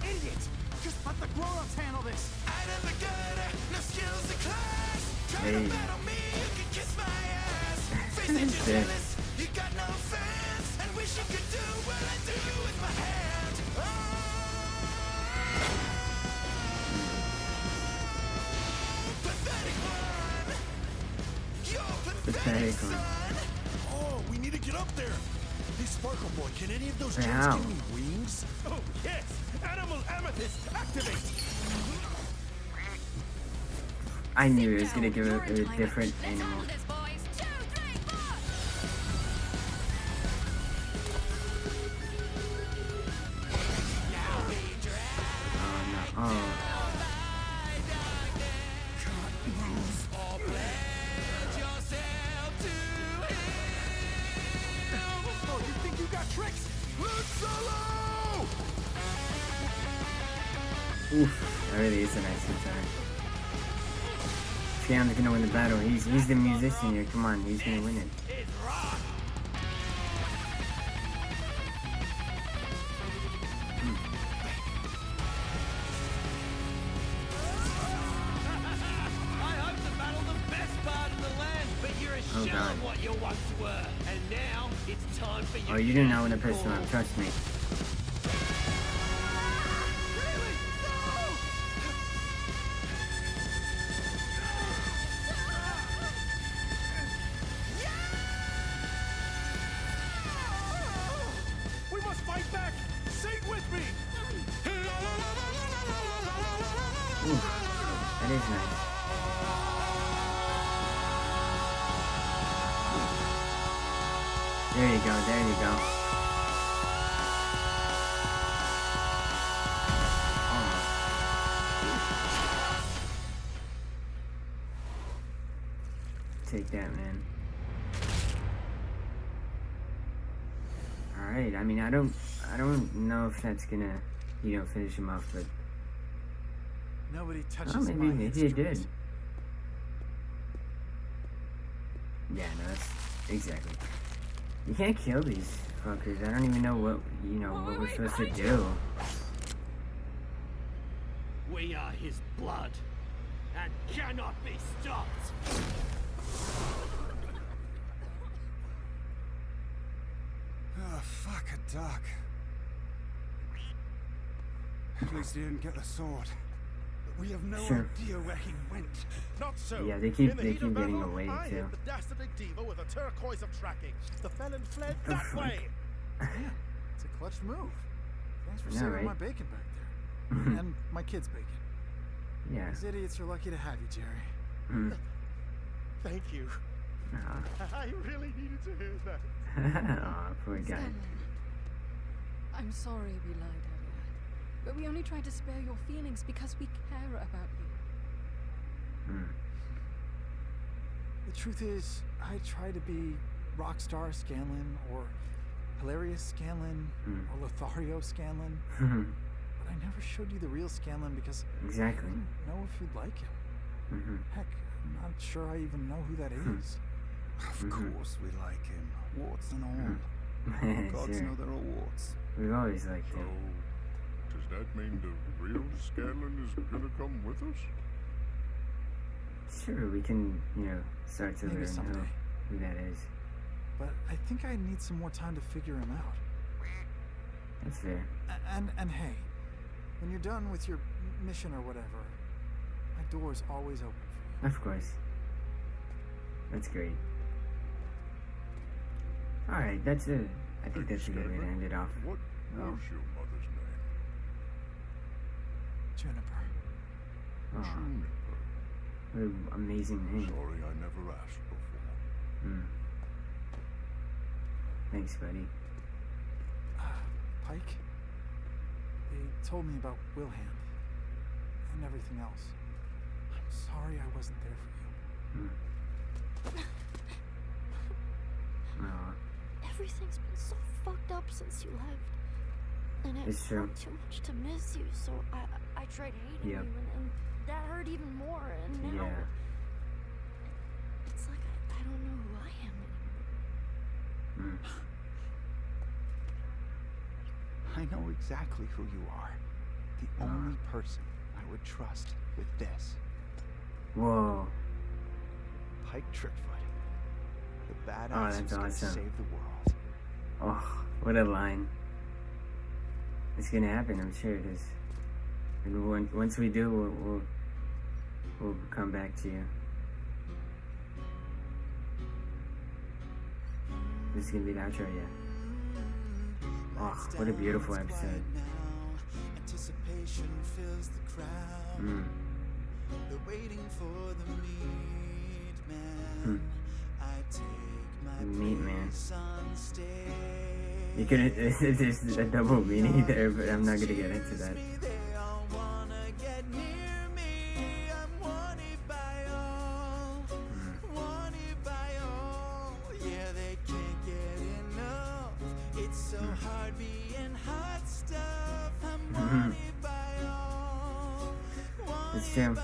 Idiot! Just let the grown-ups handle this. I never got no skills to class. Try Hey. to battle me, you can kiss my ass. Face that you're Sick. jealous, you got no fans, and wish you could do what I do with my hand. Pathetic one. You're pathetic, Pathetic one. Oh, we need to get up there. Hey, Sparkle Boy, can any of those Hey, jets how? give me wings? Oh yes, animal amethyst activate. I knew it was gonna give it a different animal. Oh no. Oh. Oh, you think you got tricks? Luke Solo! Oof. That really is a nice guitar. Scanlan's gonna win the battle. He's the musician here. Come on, he's gonna win it. I hope to battle the best part of the land, but you're a Oh, shell God. of what you once were. And now it's time for you. Oh, you do not want to piss him off. Trust me. We must fight back. Sing with me. Oof. That is nice. There you go. There you go. Take that, man. Alright, I mean, I don't know if that's gonna, finish him off, but Nobody touches maybe my it instruments. did. Yeah, no, that's exactly. You can't kill these fuckers. I don't even know what what we're supposed to do. We are his blood and cannot be stopped. Oh, fuck a duck. At least he didn't get the sword. But we have no Sure. idea where he went. Not so. Yeah, they keep In the they heat keep of getting battle, away I too. hit the dastardly diva with a turquoise of tracking. The felon fled Oh, that fuck. way. Yeah, it's a clutch move. Thanks for Yeah, saving right? my bacon back there. And my kid's bacon. Yeah. These idiots are lucky to have you, Jerry. Mm. Thank you. Aw. I really needed to hear that. Aw, poor guy. Scanlan, I'm sorry we lied earlier, but we only tried to spare your feelings because we care about you. Mm. The truth is, I try to be Rockstar Scanlan, or Hilarious Scanlan, or Lothario Scanlan. But I never showed you the real Scanlan because Exactly. I didn't know if you'd like him. Heck, I'm not sure I even know who that is. Of course we like him, warts and all. Gods Sure. know there are warts. We've always liked him. Does that mean the real Scanlan is gonna come with us? Sure, we can, start to Maybe learn someday. who that is. But I think I need some more time to figure him out. That's fair. And hey, when you're done with your mission or whatever, my door's always open for you. Of course. That's great. Alright, I think that's a good way to end it off. What was your mother's name? Juniper. Aw, Juniper. what an amazing name. Sorry I never asked before. Thanks, buddy. Pike? They told me about Wilhand and everything else. I'm sorry I wasn't there for you. Aw, Everything's been so fucked up since you left. And it It's true. hurt too much to miss you, so I tried hating Yep. you, and that hurt even more, and now yeah. it's like I don't know who I am anymore. I know exactly who you are. The only person I would trust with this. Whoa. Pike Trickfoot. The badass Oh, that's who's gonna awesome. save the world. Oh, what a line. It's gonna happen, I'm sure it is. And once we do, we'll come back to you. This is gonna be the outro, yeah. Oh, what a beautiful episode. Anticipation fills the crowd. They're waiting for the meat man. I take my Meat man. place on stage. You could there's a double meaning there, but I'm not gonna get into that. They all wanna get near me. I'm wanted by all. Wanted by all. Yeah, they can't get enough. It's so hard being hot stuff. I'm wanted by all. It's true.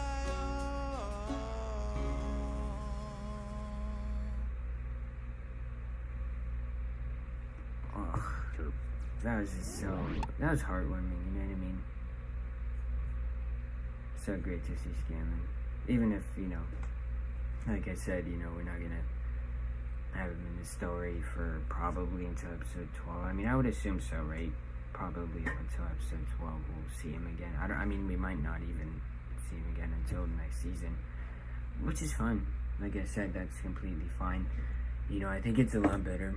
Oh, that was just that was heartwarming, you know what I mean? So great to see Scanlan. Even if, like I said, we're not gonna have him in the story for probably until episode 12. I mean, I would assume so, right? Probably up until episode 12 we'll see him again. We might not even see him again until the next season, which is fine. Like I said, that's completely fine. I think it's a lot better,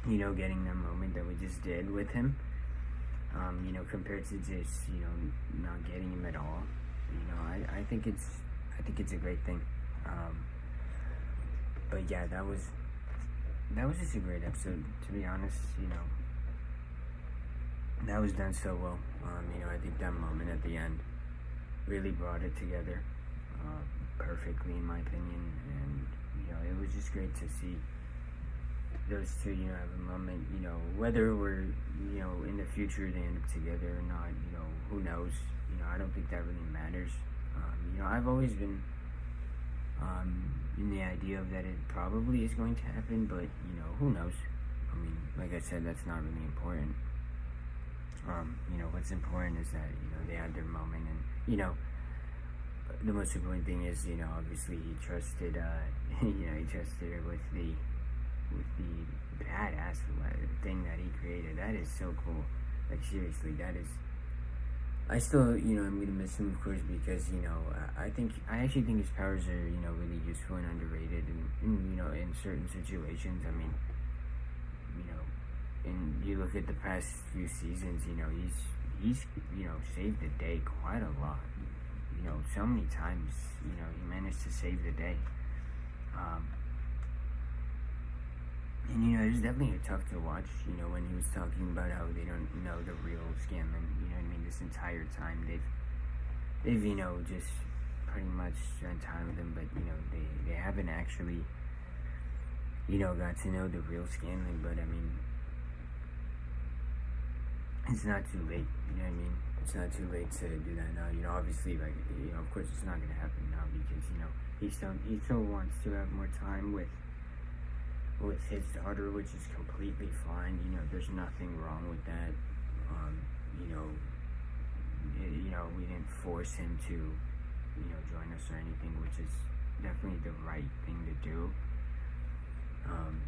getting that moment that we just did with him, compared to just, not getting him at all. I think it's a great thing. But yeah, that was just a great episode, to be honest. That was done so well. I think that moment at the end really brought it together perfectly, in my opinion. And it was just great to see those two, have a moment. Whether we're, in the future they end up together or not, who knows? I don't think that really matters. I've always been in the idea of that it probably is going to happen, but who knows? Like I said, that's not really important. What's important is that they had their moment, and the most important thing is obviously he trusted he trusted her with the badass thing that he created. That is so cool. Like, seriously, that is. I still, I'm gonna miss him, of course, because I actually think his powers are really useful and underrated, and in certain situations. And you look at the past few seasons, he's saved the day quite a lot. So many times, he managed to save the day. And it was definitely tough to watch, when he was talking about how they don't know the real Scanlan, this entire time they've just pretty much spent time with him, but they haven't actually you know, got to know the real Scanlan, but I mean, it's not too late, you know what I mean? It's not too late to do that now, you know, obviously, like, you know, of course it's not gonna happen now because, you know, he still wants to have more time with his daughter, which is completely fine, you know, there's nothing wrong with that, you know, we didn't force him to, you know, join us or anything, which is definitely the right thing to do.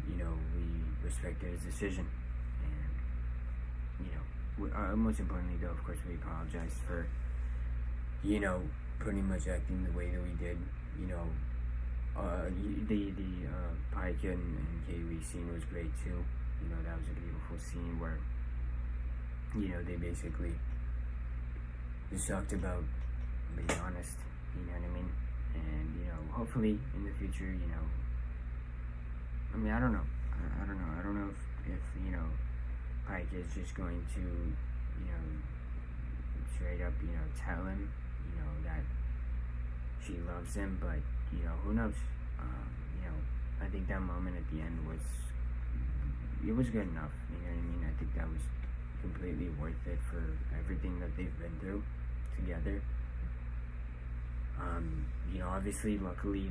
You know, we respected his decision, and, you know, most importantly, though, of course, we apologize for, you know, pretty much acting the way that we did. You know, the Pike and Kaylee scene was great too. You know, that was a beautiful scene where, you know, they basically just talked about being honest. You know what I mean? And, you know, hopefully in the future, you know, I mean, I don't know. I don't know if you know, Pike is just going to, you know, straight up, you know, tell him, you know, that she loves him, but, you know, who knows? You know, I think that moment at the end was good enough, you know what I mean? I think that was completely worth it for everything that they've been through together. You know, obviously, luckily,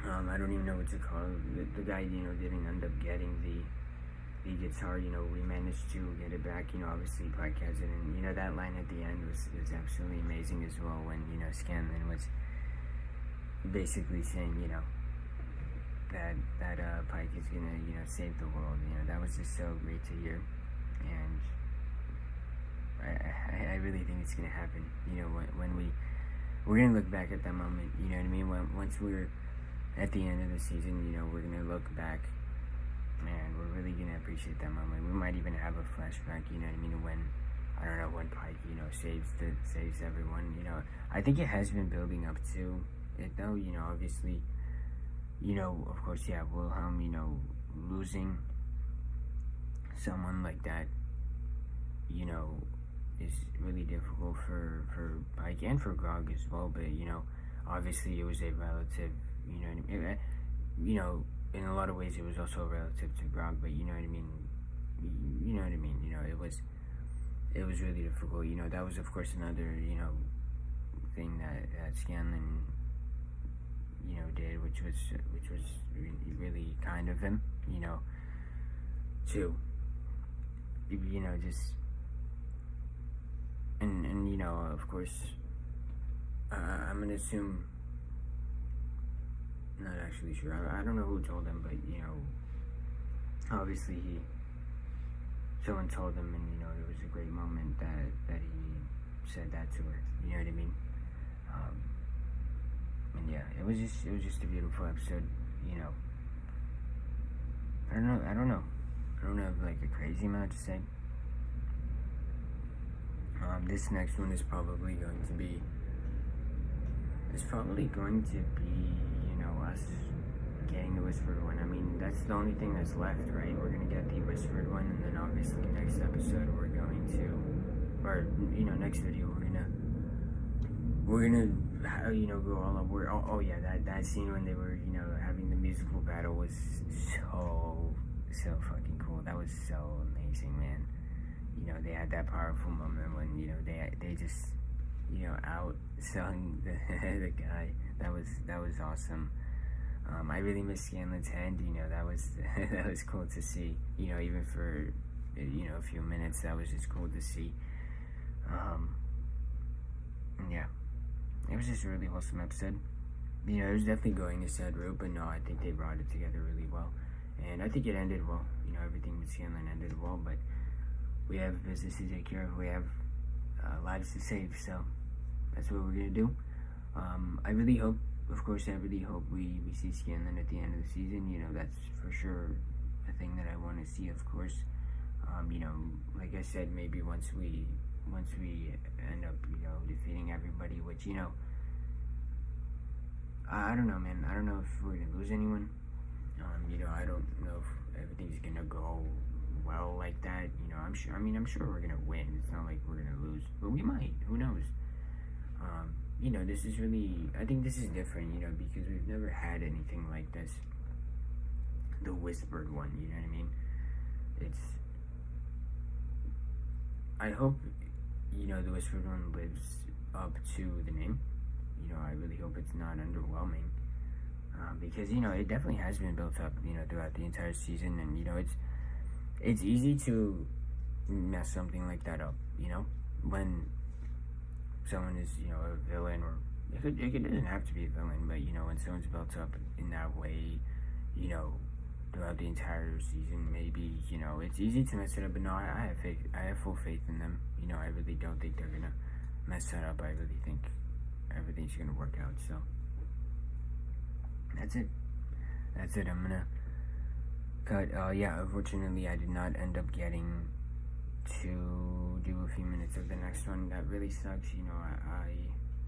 I don't even know what to call it. The guy, you know, didn't end up getting the guitar. You know, we managed to get it back. You know, obviously Pike has it, and you know that line at the end was absolutely amazing as well. When, you know, Scanlan was basically saying, you know, that Pike is gonna, you know, save the world. You know, that was just so great to hear, and I really think it's gonna happen. You know, when we're gonna look back at that moment. You know what I mean? Once we're at the end of the season, you know, we're gonna look back, and we're really gonna appreciate that moment. We might even have a flashback, you know what I mean, when, I don't know, when Pike, you know, saves everyone. You know, I think it has been building up to it, though. You know, obviously, you know, of course, yeah, Wilhelm, you know, losing someone like that, you know, is really difficult for Pike and for Grog as well. But, you know, obviously it was a relative. You know what I mean? You know, in a lot of ways, it was also relative to Grog, but you know what I mean? You know what I mean? You know, it was really difficult. You know, that was, of course, another, you know, thing that Scanlan, you know, did, which was really kind of him, you know, to, you know, just, and you know, of course, I'm gonna assume, not actually sure. I don't know who told him, but, you know, obviously someone told him, and, you know, it was a great moment that he said that to her. You know what I mean? And yeah, it was just a beautiful episode. You know, I don't know. I don't have like a crazy amount to say. This next one is probably going to be. You know, us getting the whispered one. I mean, that's the only thing that's left, right? We're gonna get the whispered one, and then obviously next episode we're going to, or, you know, next video we're gonna, you know, go all up. Oh yeah, that scene when they were, you know, having the musical battle was so fucking cool. That was so amazing, man. You know, they had that powerful moment when, you know, they just, you know, out-sung the guy. That was awesome. I really miss Scanlan's hand. You know, that was cool to see. You know, even for, you know, a few minutes, that was just cool to see. Yeah, it was just a really wholesome episode. You know, it was definitely going a sad route, but no, I think they brought it together really well, and I think it ended well. You know, everything with Scanlan ended well, but we have business to take care of. We have lives to save, so that's what we're gonna do. I really hope, of course, we see Scanlan at the end of the season. You know, that's for sure a thing that I want to see, of course. You know, like I said, maybe once we end up, you know, defeating everybody, which, you know, I don't know, man. I don't know if we're gonna lose anyone. You know, I don't know if everything's gonna go well like that. You know, I'm sure we're gonna win. It's not like we're gonna lose, but we might. Who knows? You know, this is really, I think this is different, you know, because we've never had anything like this. the whispered one, you know what I mean? I hope, you know, the whispered one lives up to the name. You know, I really hope it's not underwhelming. Because, you know, it definitely has been built up, you know, throughout the entire season. And, you know, it's easy to mess something like that up, you know? When someone is, you know, a villain, or it doesn't have to be a villain, but, you know, when someone's built up in that way, you know, throughout the entire season, maybe, you know, it's easy to mess it up. But no, I have faith. I have full faith in them. You know, I really don't think they're gonna mess that up. I really think everything's gonna work out. So that's it. I'm gonna cut. Yeah, unfortunately, I did not end up getting to do a few minutes of the next one. That really sucks. You know,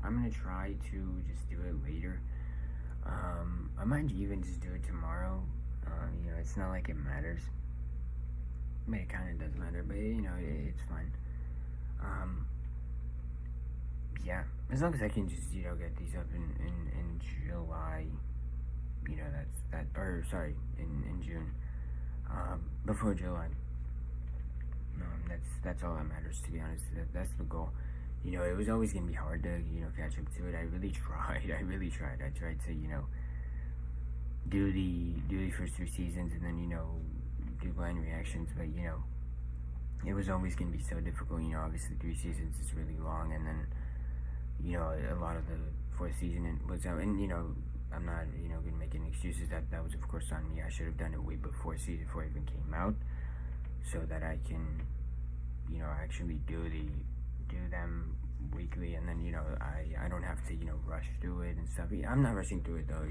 I'm gonna try to just do it later. I might even just do it tomorrow. You know, it's not like it matters. I mean, it kind of does matter, but, you know, it's fine. Yeah, as long as I can just, you know, get these up in July, you know, in June, before July. That's all that matters, to be honest. That's the goal. You know, it was always going to be hard to, you know, catch up to it. I really tried. I tried to, you know, do the first 3 seasons and then, you know, do blind reactions, but, you know, it was always going to be so difficult. You know, obviously 3 seasons is really long, and then, you know, a lot of the 4th season was out, and, you know, I'm not, you know, going to make any excuses. That was, of course, on me. I should have done it way before season 4 even came out, so that I can, you know, actually do them weekly, and then, you know, I don't have to, you know, rush through it and stuff. I'm not rushing through it, though.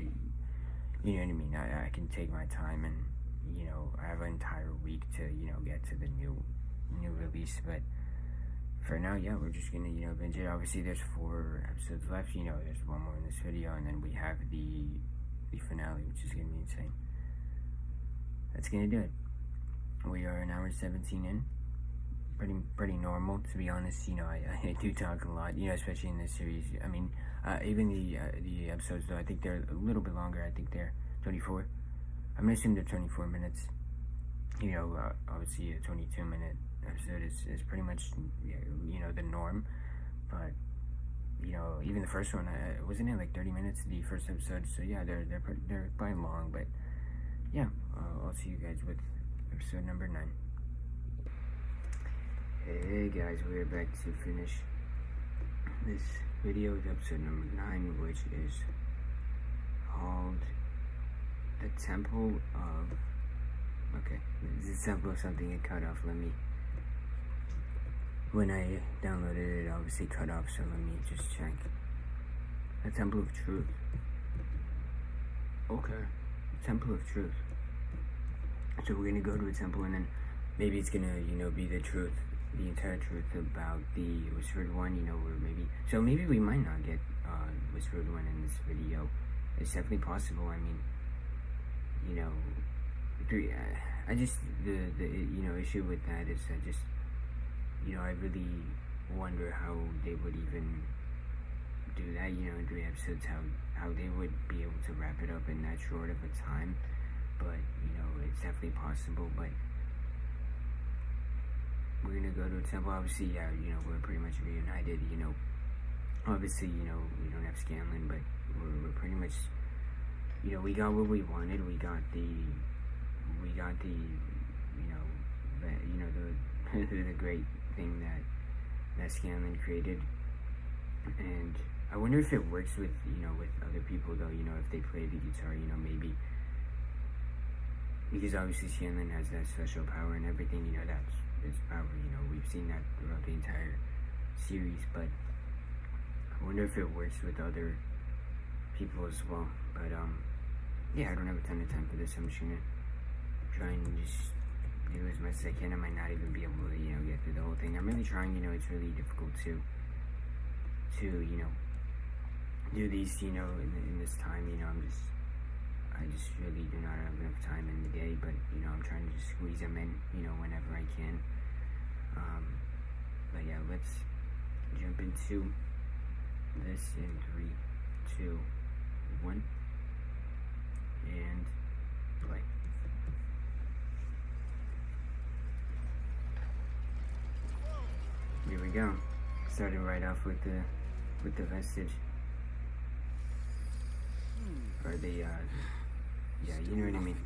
You know what I mean? I can take my time, and, you know, I have an entire week to, you know, get to the new release. But for now, yeah, we're just gonna, you know, binge it. Obviously, there's 4 episodes left. You know, there's 1 more in this video, and then we have the finale, which is gonna be insane. That's gonna do it. We are an hour 17 in. Pretty normal, to be honest. You know, I do talk a lot, you know, especially in this series. I mean, even the episodes, though, I think they're a little bit longer. I think they're 24. I'm gonna assume they're 24 minutes. You know, obviously a 22-minute episode is pretty much, you know, the norm. But, you know, even the first one, wasn't it like 30 minutes, the first episode? So yeah, they're quite long. But yeah, I'll see you guys with episode number 9. Hey guys, we're back to finish this video with episode number 9, which is called The Temple of... Okay, it's a temple of something. It cut off. When I downloaded it, obviously cut off, so let me just check. The Temple of Truth. Okay, Temple of Truth. So we're gonna go to a temple, and then maybe it's gonna, you know, be the truth. The entire truth about the Whispered One, you know, or maybe we might not get Whispered One in this video. It's definitely possible. I mean, you know, I just, the you know, issue with that is I just, you know, I really wonder how they would even do that, you know, in 3 episodes, how they would be able to wrap it up in that short of a time. But, you know, it's definitely possible. But we're gonna go to a temple. Obviously, yeah, you know, we're pretty much reunited. You know, obviously, you know, we don't have Scanlan, but we're pretty much, you know, we got what we wanted. We got the, you know, the great thing that Scanlan created. And I wonder if it works with, you know, with other people, though. You know, if they play the guitar, you know, maybe. Because obviously Scanlan has that special power and everything, you know, that's his power, you know, we've seen that throughout the entire series, but I wonder if it works with other people as well. But, yeah, I don't have a ton of time for this. I'm just gonna try and just do as much as I can. I might not even be able to, you know, get through the whole thing. I'm really trying, you know, it's really difficult to you know, do these, you know, in this time, you know, I just really do not have enough time in the day, but, you know, I'm trying to just squeeze them in, you know, whenever I can. But yeah, let's jump into this in 3, 2, 1, and play. we go. Started right off with the vestige. Or the yeah, you know what I mean.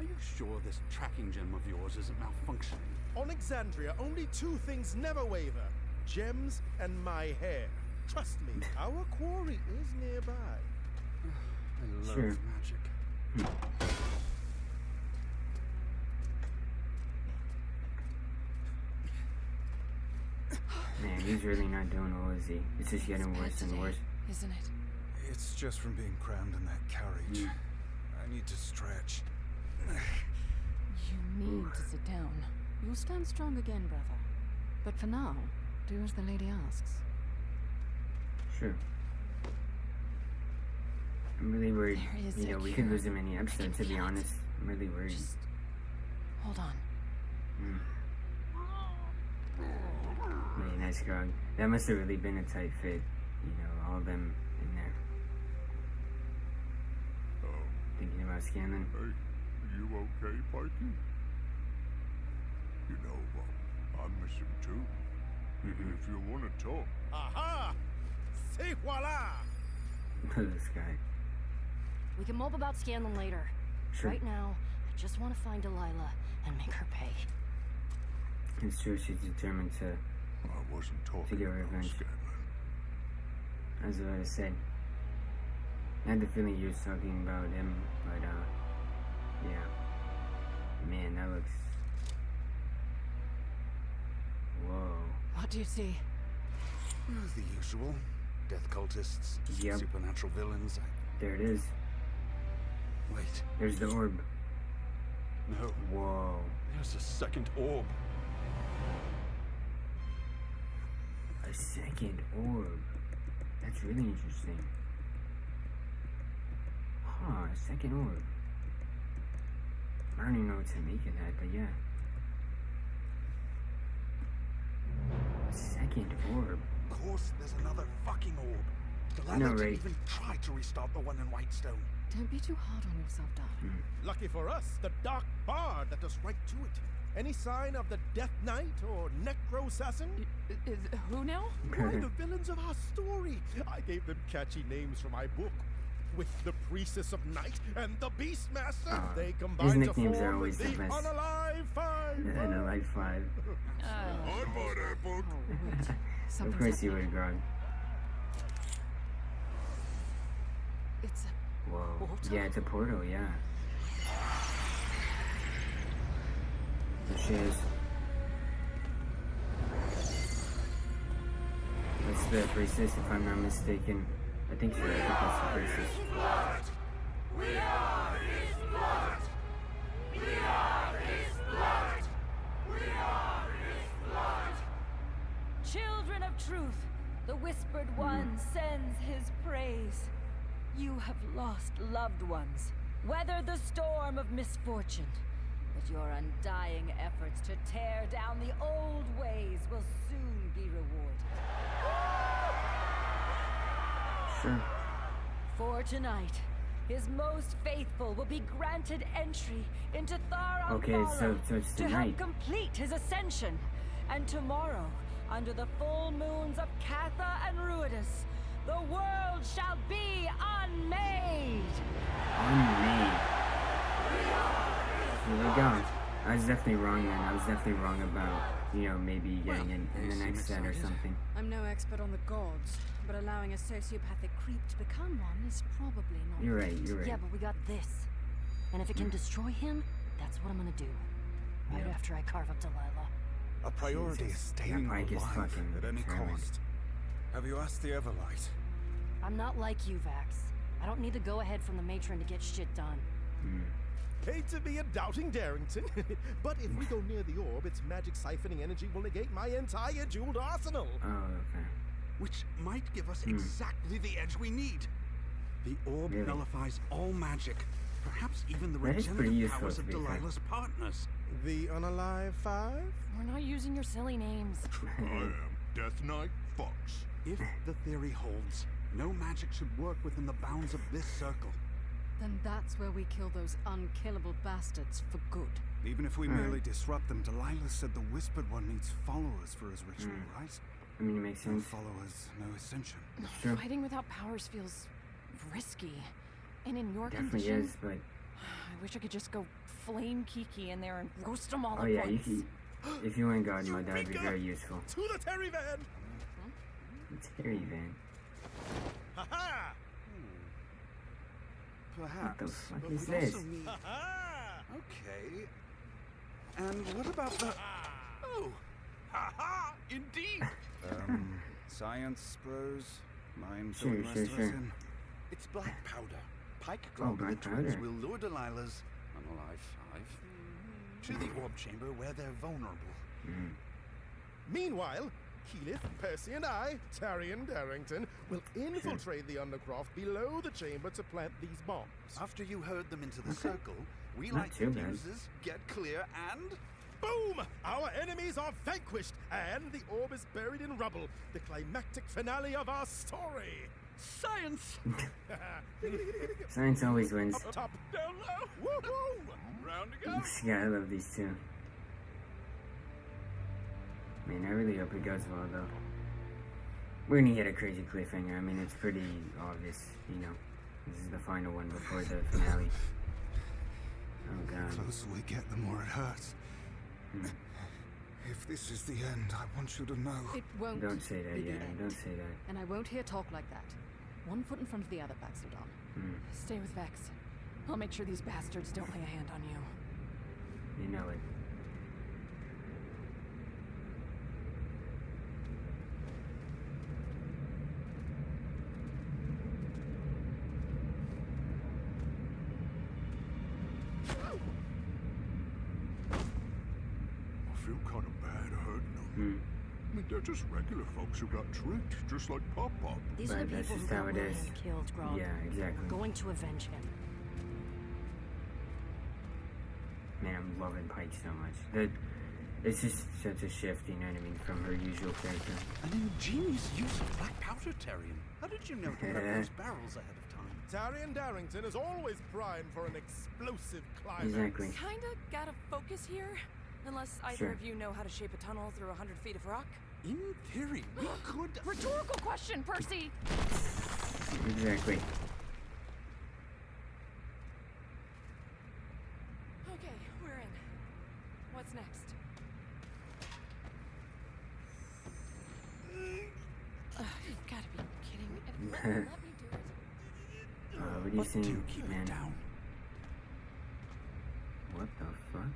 Are you sure this tracking gem of yours isn't malfunctioning? On Exandria, only two things never waver. Gems and my hair. Trust me, our quarry is nearby. I love Sure. magic. Man, he's really not doing well, is he? It's just getting worse and worse. Isn't it? It's just from being crammed in that carriage. I need to stretch. You need to sit down. You'll stand strong again, brother. But for now, do as the lady asks. Sure. I'm really worried. There is You know, a we could cure. lose him any episode, to be honest. I'm really worried. Just hold on. Really nice Grog. That must have really been a tight fit. You know, all of them in there. Thinking about Scanlan. Hey, you okay, Pikey? You know, I miss him too. If you want to talk. Aha! C'est voila! This guy. We can mope about Scanlan later. Sure. Right now, I just want to find Delilah and make her pay. It's true, she's determined to I wasn't talking get about revenge. Scanlan. As I said. I had the feeling you was talking about him, but yeah. Man, that looks. Whoa. What do you see? The usual. Death cultists, Yep. supernatural villains. There it is. Wait, There's the orb. no. Whoa. There's a second orb. A second orb. That's really interesting. Huh, a second orb. I don't even know what to make of that, but yeah. A second orb. Of course, there's another fucking orb. I know, Delilah didn't right? even try to restart the one in Whitestone. Don't be too hard on yourself, darling. Lucky for us, the Dark Bard led us right to it. Any sign of the Death Knight or Necro Assassin? Who now? Why, the villains of our story. I gave them catchy names for my book. With the Priestess of Night and the Beastmaster, they His combine to nicknames are form always the the best. Unalive Five. Unalive 5. I bought that book. Of Something's course you happening. would, Grog. It's a Whoa. portal? Yeah, it's a portal, yeah. There she is. That's the priestess, if I'm not mistaken. I think so. I think that's the priestess. We are his blood! We are his blood! We are his blood! Children of truth, the Whispered One sends his praise. You have lost loved ones, weathered the storm of misfortune, but your undying efforts to tear down the old ways will soon be rewarded. Sure. For tonight, his most faithful will be granted entry into Tharon Okay, so it's to help tonight. complete his ascension. And tomorrow, under the full moons of Catha and Ruidus, the world shall be unmade. Unmade. Here we go. I was definitely wrong then. I was definitely wrong about, you know, maybe getting in the next set or something. I'm no expert on the gods, but allowing a sociopathic creep to become one is probably not. You're right, you're right. Yeah, but we got this. And if it can destroy him, that's what I'm gonna do. Right after I carve up Delilah. Our priority is staying That Pike is alive fucking at any determined. cost. Have you asked the Everlight? I'm not like you, Vax. I don't need the go-ahead from the matron to get shit done. Hate to be a doubting Darrington, but if we go near the orb, its magic siphoning energy will negate my entire jeweled arsenal. Oh, okay. Which might give us exactly the edge we need. The orb Really? nullifies all magic, perhaps even the That is pretty regenerative useful, powers to of be fair. Delilah's partners. The Unalive Five? We're not using your silly names. I am Death Knight Fox. If the theory holds, no magic should work within the bounds of this circle. Then that's where we kill those unkillable bastards for good. The Even if we merely disrupt them, Delilah said the Whispered One needs followers for his ritual, right? I mean, it makes sense. No followers, no ascension. True. Fighting without powers feels risky. And in your Definitely condition, is, but... I wish I could just go flame Kiki in there and roast them all Oh at yeah, once. if you went God mode, that would be very useful. To the Terry van! Terry van. Ha-ha! Perhaps. What the fuck but is we also this? need- Ha-ha! Okay. And what about the... Oh, ha-ha, indeed. Science, suppose? Mind Sure, the rest sure, of us sure. in? It's black powder. Pike, Oh, Grog, and black the twins powder. will lure Delilah's unalive 5 to the orb chamber where they're vulnerable. Meanwhile, Keyleth, Percy, and I, Terry and Darrington, will infiltrate the undercroft below the chamber to plant these bombs. After you herd them into the circle, we Not light too the bad. fuses, get clear, and... Boom! Our enemies are vanquished, and the orb is buried in rubble. The climactic finale of our story. Science! Science always wins. Up top, Down low! woohoo! Round to go! Yeah, I love these two. Man, I really hope it goes well, though. We're gonna get a crazy cliffhanger. I mean, it's pretty obvious, you know. This is the final one before the finale. Oh, God. The closer we get, the more it hurts. If this is the end, I want you to know. It won't. Don't say that, be the yeah. end. Don't say that. And I won't hear talk like that. One foot in front of the other, Baxodon. Stay with Vex. I'll make sure these bastards don't lay a hand on you. You know it. I feel kind of bad hurting them. I mean, they're just regular folks who got tricked, just like Pop-Pop. These are the Right, that's people who just got how it is. William killed, Grog. Yeah, exactly. Going to avenge him. Man, I'm loving Pike so much. It's just such a shift, you know what I mean, from her usual character. An ingenious use of black powder, Terrian. How did you know to put up those barrels ahead of time? Terry and Darrington is always primed for an explosive climax. Exactly. Kinda gotta focus here. Unless either Sure. of you know how to shape a tunnel through 100 feet of rock. In theory, we could... Rhetorical question, Percy! Exactly. Okay, we're in. What's next? You've gotta be kidding. Let me do it. What do you But think, do keep man? it down. What the fuck?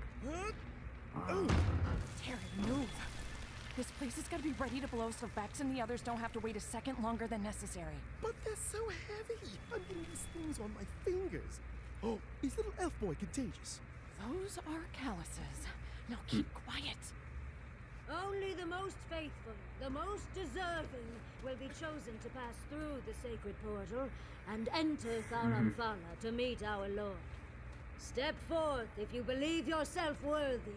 Terry, move. This place has gotta be ready to blow so Vex and the others don't have to wait a second longer than necessary. But they're so heavy. I'm getting these things on my fingers. Oh, is little elf boy contagious? Those are calluses. Now keep quiet. Only the most faithful, the most deserving, will be chosen to pass through the sacred portal and enter Tharamthala to meet our Lord. Step forth if you believe yourself worthy.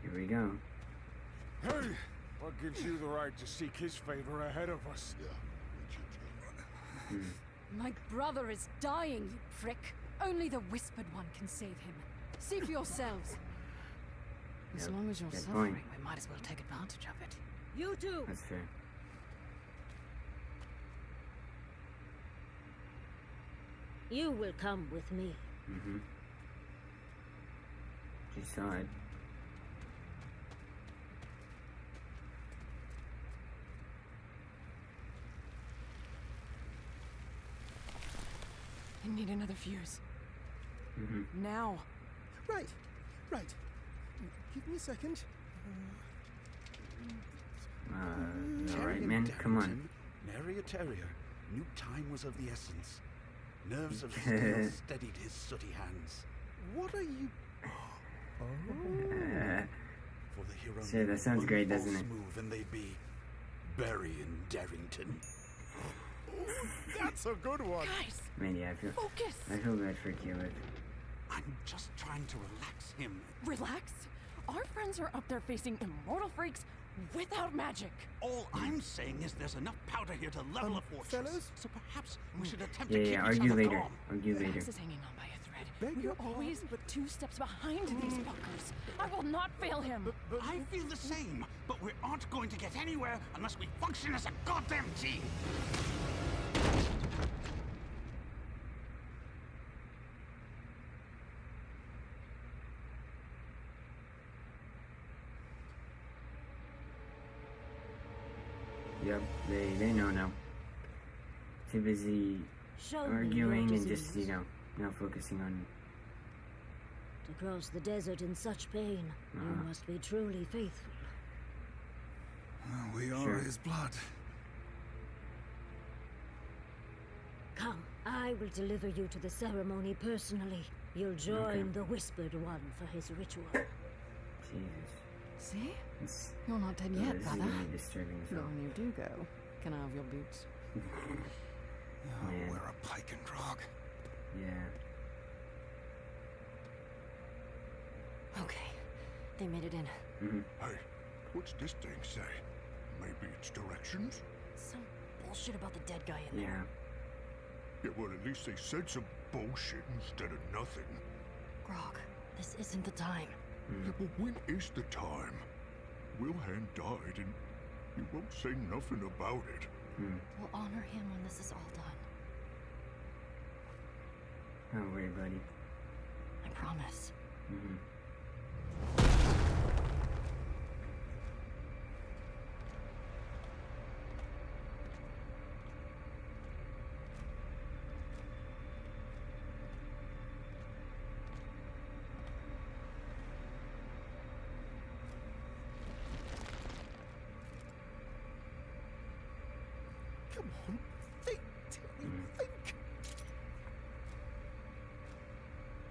Here we go. Hey, what gives you the right to seek his favor ahead of us? My brother is dying, you prick. Only the Whispered One can save him. See for yourselves. As Yep, long as you're good suffering, point. we might as well take advantage of it. You too. That's fair. You will come with me. She saw it. I need another fuse. Now. Right, right. Give me a second. Alright, man, come on. Nary a terrier. Knew time was of the essence. Nerves of steel steadied his sooty hands. What are you... For the hero Sure, that sounds great, doesn't it? move and they'd be burying Darrington. That's a good one. Guys, Man, yeah, I focus. feel bad for Keyleth. I'm just trying to relax him. Relax. Our friends are up there facing immortal freaks without magic. All I'm saying is there's enough powder here to level a fortress. fellas? So perhaps we should attempt Yeah, to keep yeah, each argue other later. calm. Argue later. Vex is hanging on by a thread. You're always but 2 steps behind these fuckers. I will not fail him. I feel the same, but we aren't going to get anywhere unless we function as a goddamn team. Yep, they know now. Too busy Show me arguing your and just, disease. now focusing on... To cross the desert in such pain, you must be truly faithful. We are Sure. his blood. Come, I will deliver you to the ceremony personally. You'll join Okay. the Whispered One for his ritual. Jesus. See? It's, You're not dead oh, yet, this brother. is really disturbing as But well. when you do go, can I have your boots? Man. We're a pike and Grog. Yeah. Okay, they made it in. Hey, what's this thing say? Maybe it's directions? Some bullshit about the dead guy in Yeah. there. Yeah, well, at least they said some bullshit instead of nothing. Grog, this isn't the time. Yeah, but when is the time? Wilhelm died, and he won't say nothing about it. We'll honor him when this is all done. Don't worry, buddy. I promise. Come on, think, Terry, think.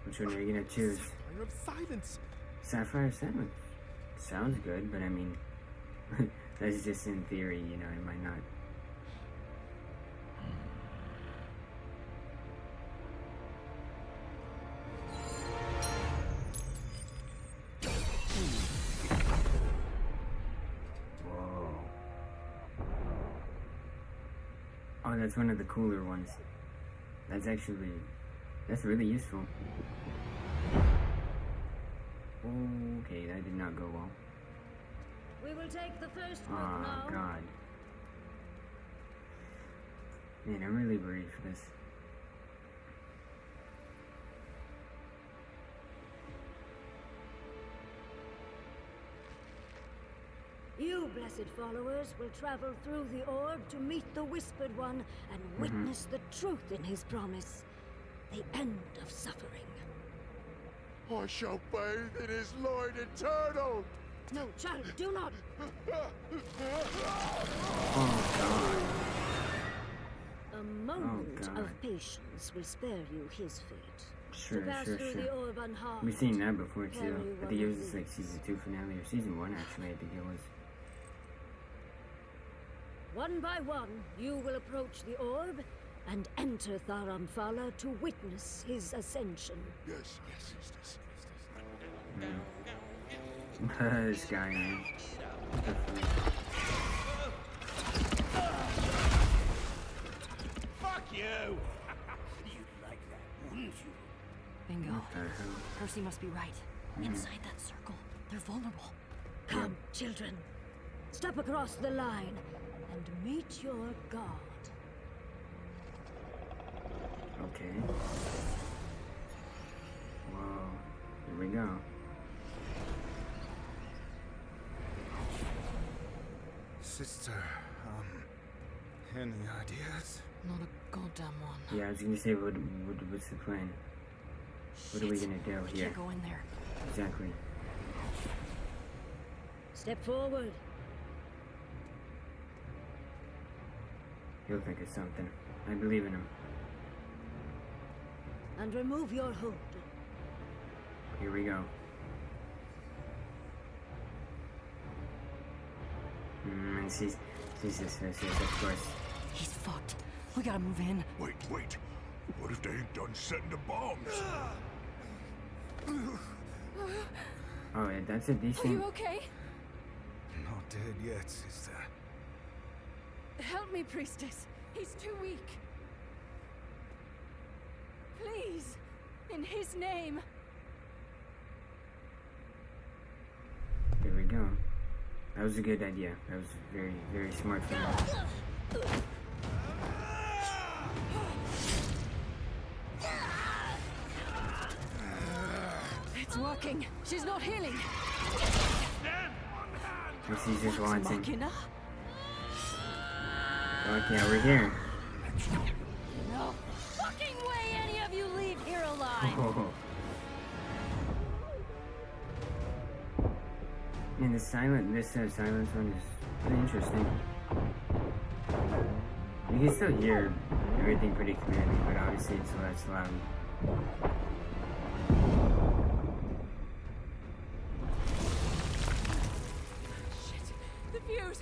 Which one are you gonna choose? Sapphire of Silence. Sapphire Sandwich. Sounds good, but I mean, that's just in theory, it might not. Whoa. Oh, that's one of the cooler ones. That's really useful. Okay, that did not go well. We will take the first Oh, one now. God. Man, I'm really worried for this. You, blessed followers, will travel through the orb to meet the Whispered One and witness the truth in his promise. The end of suffering. I shall bathe in his Lord eternal. No, child, do not. Oh, A moment God. of patience will spare you his fate. Sure, to pass sure, through sure. the orb unharmed. We've seen that before, too. Carry I one think it of was like these. season 2 finale, or season 1, actually, I think it was. One by one, you will approach the orb and enter Tharamfala to witness his ascension. Yes, yes, yes, This guy, man. Fuck you! You'd like that, wouldn't you? Bingo. What the hell? Percy must be right. Inside that circle, they're vulnerable. Come, children. Step across the line and meet your god. Okay. Whoa. Here we go. Sister, any ideas? Not a goddamn one. Yeah, I was gonna say, what's the plan? What are we gonna do We here? can't go in there. Exactly. Step forward. He'll think of something. I believe in him. And remove your hood. Here we go. And she's this face, of course. He's fucked. We gotta move in. Wait. What if they ain't done setting the bombs? Oh, yeah, that's a Are decent. you okay? Not dead yet, sister. Help me, priestess. He's too weak. Please. In In his name. There we go. That was a good idea. That was very, very smart from me. It's working. She's not healing. Guess he's just Vox wanting. Machina? Okay, we're here. No fucking way any of you leave here alive. Oh. And this silence one is pretty interesting. You can still hear everything pretty clearly, but obviously it's less loud. Shit. The fuse.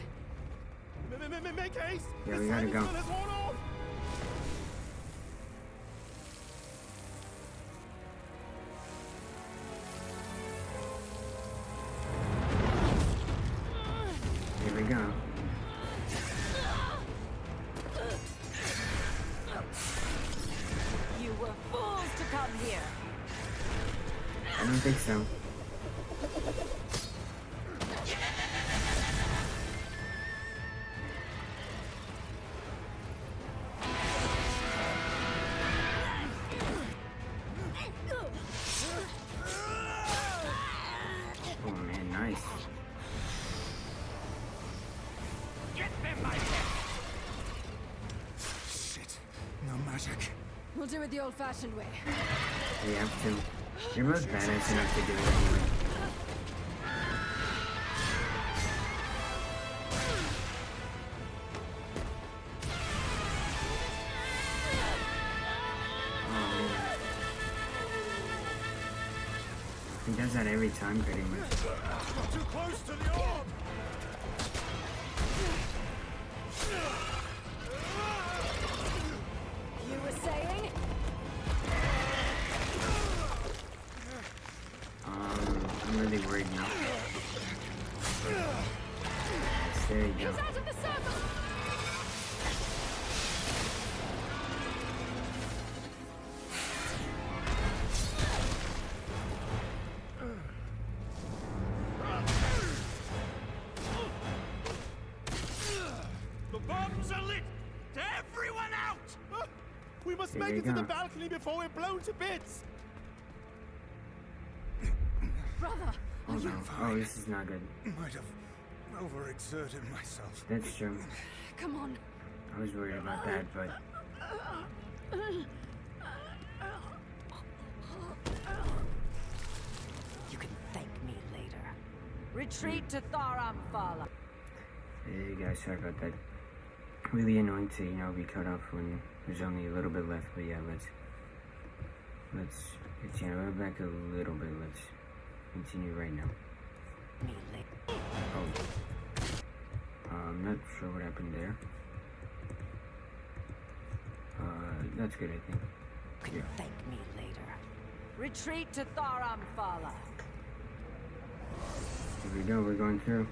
Make haste! Yeah, we gotta go. Has worn off. Here we go. You were fools to come here. I don't think so. Oh man, nice. Get them, my Shit. No magic. We'll do it the old-fashioned way. We have to. You're both badass enough to do it anyway. Oh man. He does that every time pretty much. Too close to the orb. You were saying? I'm really worried now. Yes, there you go. He's out of the circle! The bombs are lit! To everyone out! We must Here make we it to the go. balcony before we're blown to bits. Brother! Oh no. Oh, this is not good. Might have overexerted myself. That's true. Come on. I was worried about that, but You can thank me later. Retreat to Tharamfala. hey guys, sorry about that. Really annoying to, be cut off when there's only a little bit left, but yeah, let's go back a little bit. Let's continue right now. Me later. Oh. I'm not sure what happened there. That's good, I think. You can thank me later. Retreat to Tharamfala. Here we go, we're going through.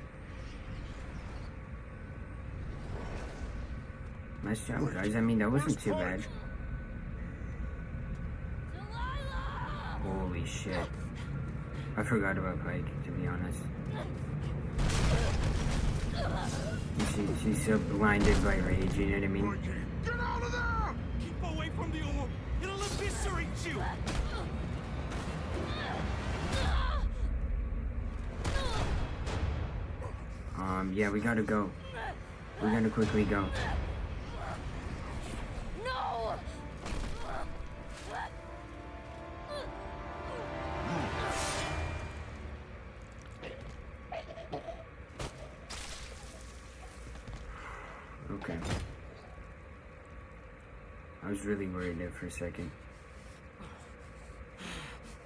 Nice job, guys. I mean, that wasn't too bad. Holy shit. I forgot about Pike, to be honest. She's so blinded by rage, you know what I mean? Get out of there! Keep away from the orb! It'll eviscerate you! Yeah, we gotta go. We're gonna quickly go. No! Okay. I was really worried there for a second.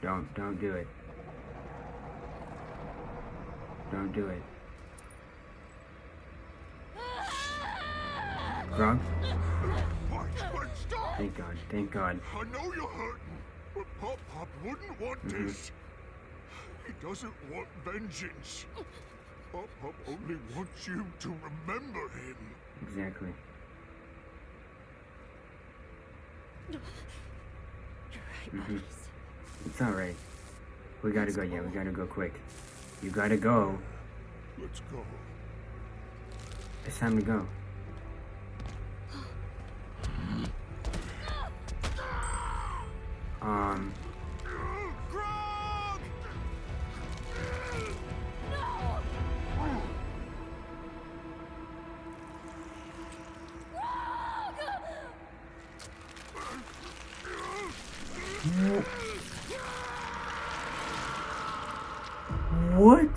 Don't do it. Don't do it. Grog? Stop! Thank God, thank God. I know you're hurt, but Pop wouldn't want this. He doesn't want vengeance. Pop only wants you to remember him. Exactly. You're right, Mhm. Boris. It's alright. We gotta go, yeah, we gotta go quick. You gotta go. Let's go. It's time to go. Grog! What?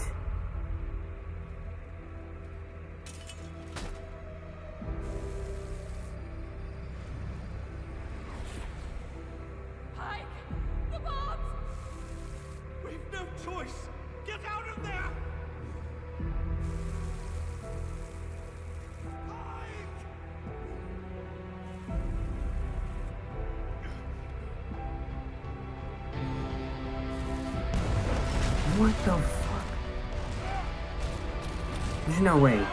Pike! The bombs! We've no choice! Get out of there! What the fuck? There's no way.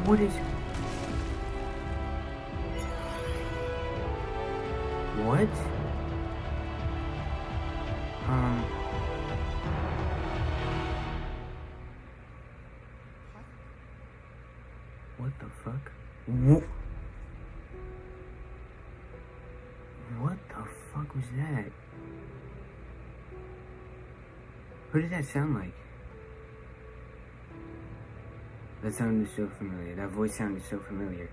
What is... What? What the fuck? What the fuck was that? Who did that sound like? That sounded so familiar. That voice sounded so familiar.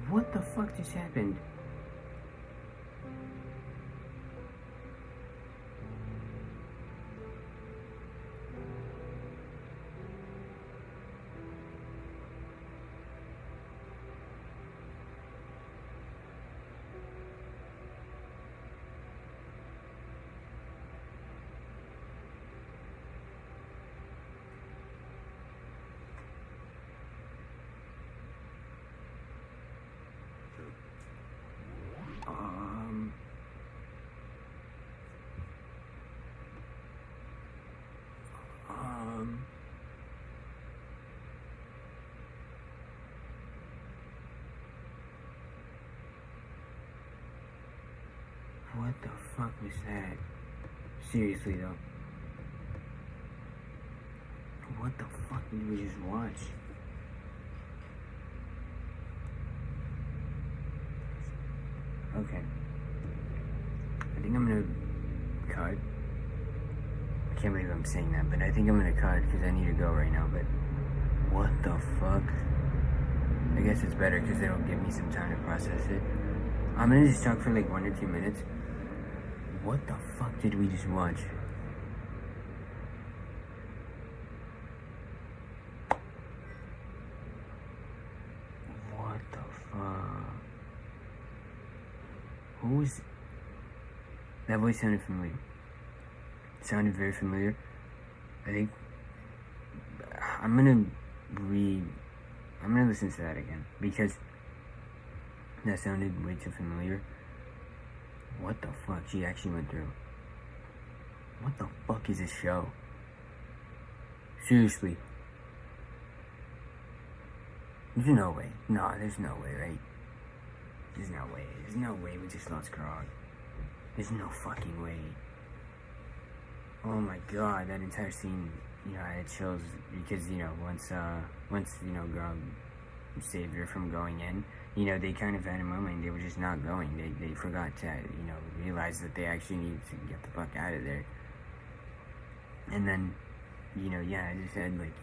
What the fuck just happened? What the fuck was that? Seriously though. What the fuck did we just watch? Okay. I think I'm gonna cut. I can't believe I'm saying that, but I think I'm gonna cut because I need to go right now, but what the fuck? I guess it's better because it'll give me some time to process it. I'm gonna just talk for like 1 or 2 minutes. What the fuck did we just watch? What the fuck? Who was... That voice sounded familiar. It sounded very familiar. I think... I'm gonna listen to that again because that sounded way too familiar. What the fuck she actually went through? What the fuck is this show? Seriously. There's no way. No, there's no way, right? There's no way. There's no way we just lost Grog. There's no fucking way. Oh my god, that entire scene, you know, I had chills because, you know, once, you know, Grog saved her from going in, you know, they kind of had a moment, they were just not going. They forgot to, you know, realize that they actually needed to get the fuck out of there. And then, you know, yeah, I just had, like,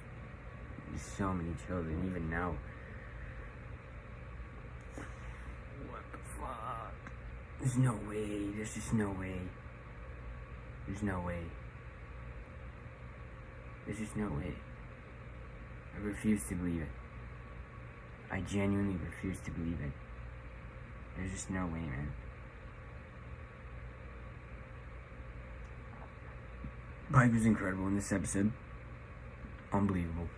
so many chills, and even now. What the fuck? There's no way. There's just no way. There's no way. There's just no way. I refuse to believe it. I genuinely refuse to believe it. There's just no way, man. Pike was incredible in this episode. Unbelievable.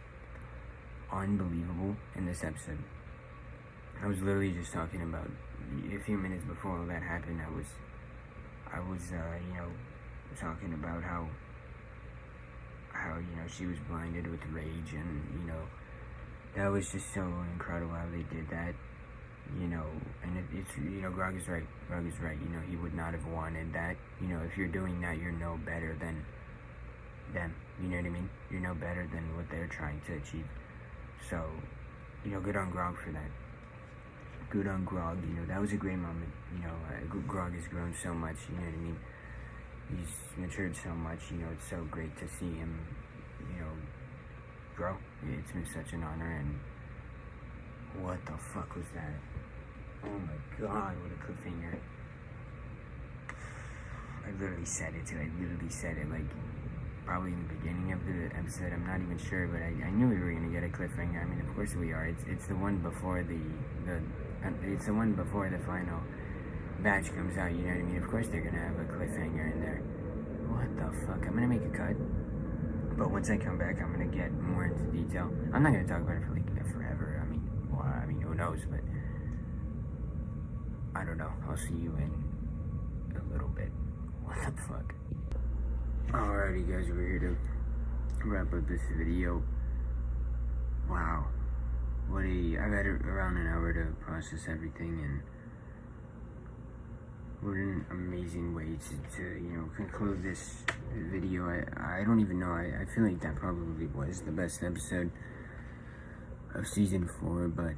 Unbelievable in this episode. I was literally just talking about a few minutes before all that happened. I was, you know, talking about how you know, she was blinded with rage, and you know, that was just so incredible how they did that. You know, and it's, you know, Grog is right. You know, he would not have wanted that. You know, if you're doing that, you're no better than them. You know what I mean? You're no better than what they're trying to achieve. So, you know, good on Grog for that. Good on Grog. You know, that was a great moment. You know, Grog has grown so much. You know what I mean? He's matured so much. You know, it's so great to see him, you know, grow. It's been such an honor. And what the fuck was that? Oh my god, what a cliffhanger. I literally said it too. I literally said it like probably in the beginning of the episode. I'm not even sure, but I knew we were gonna get a cliffhanger. I mean, of course we are. It's the one before it's the one before the final batch comes out. You know what I mean? Of course they're gonna have a cliffhanger in there. What the fuck? I'm gonna make a cut, but once I come back, I'm gonna get more into detail. I'm not gonna talk about it for like forever. I mean, who knows? But I don't know. I'll see you in a little bit. What the fuck? Alrighty, guys, we're here to wrap up this video. Wow. I've had around an hour to process everything, and what an amazing way to you know, conclude this video. I don't even know. I feel like that probably was the best episode of season 4, but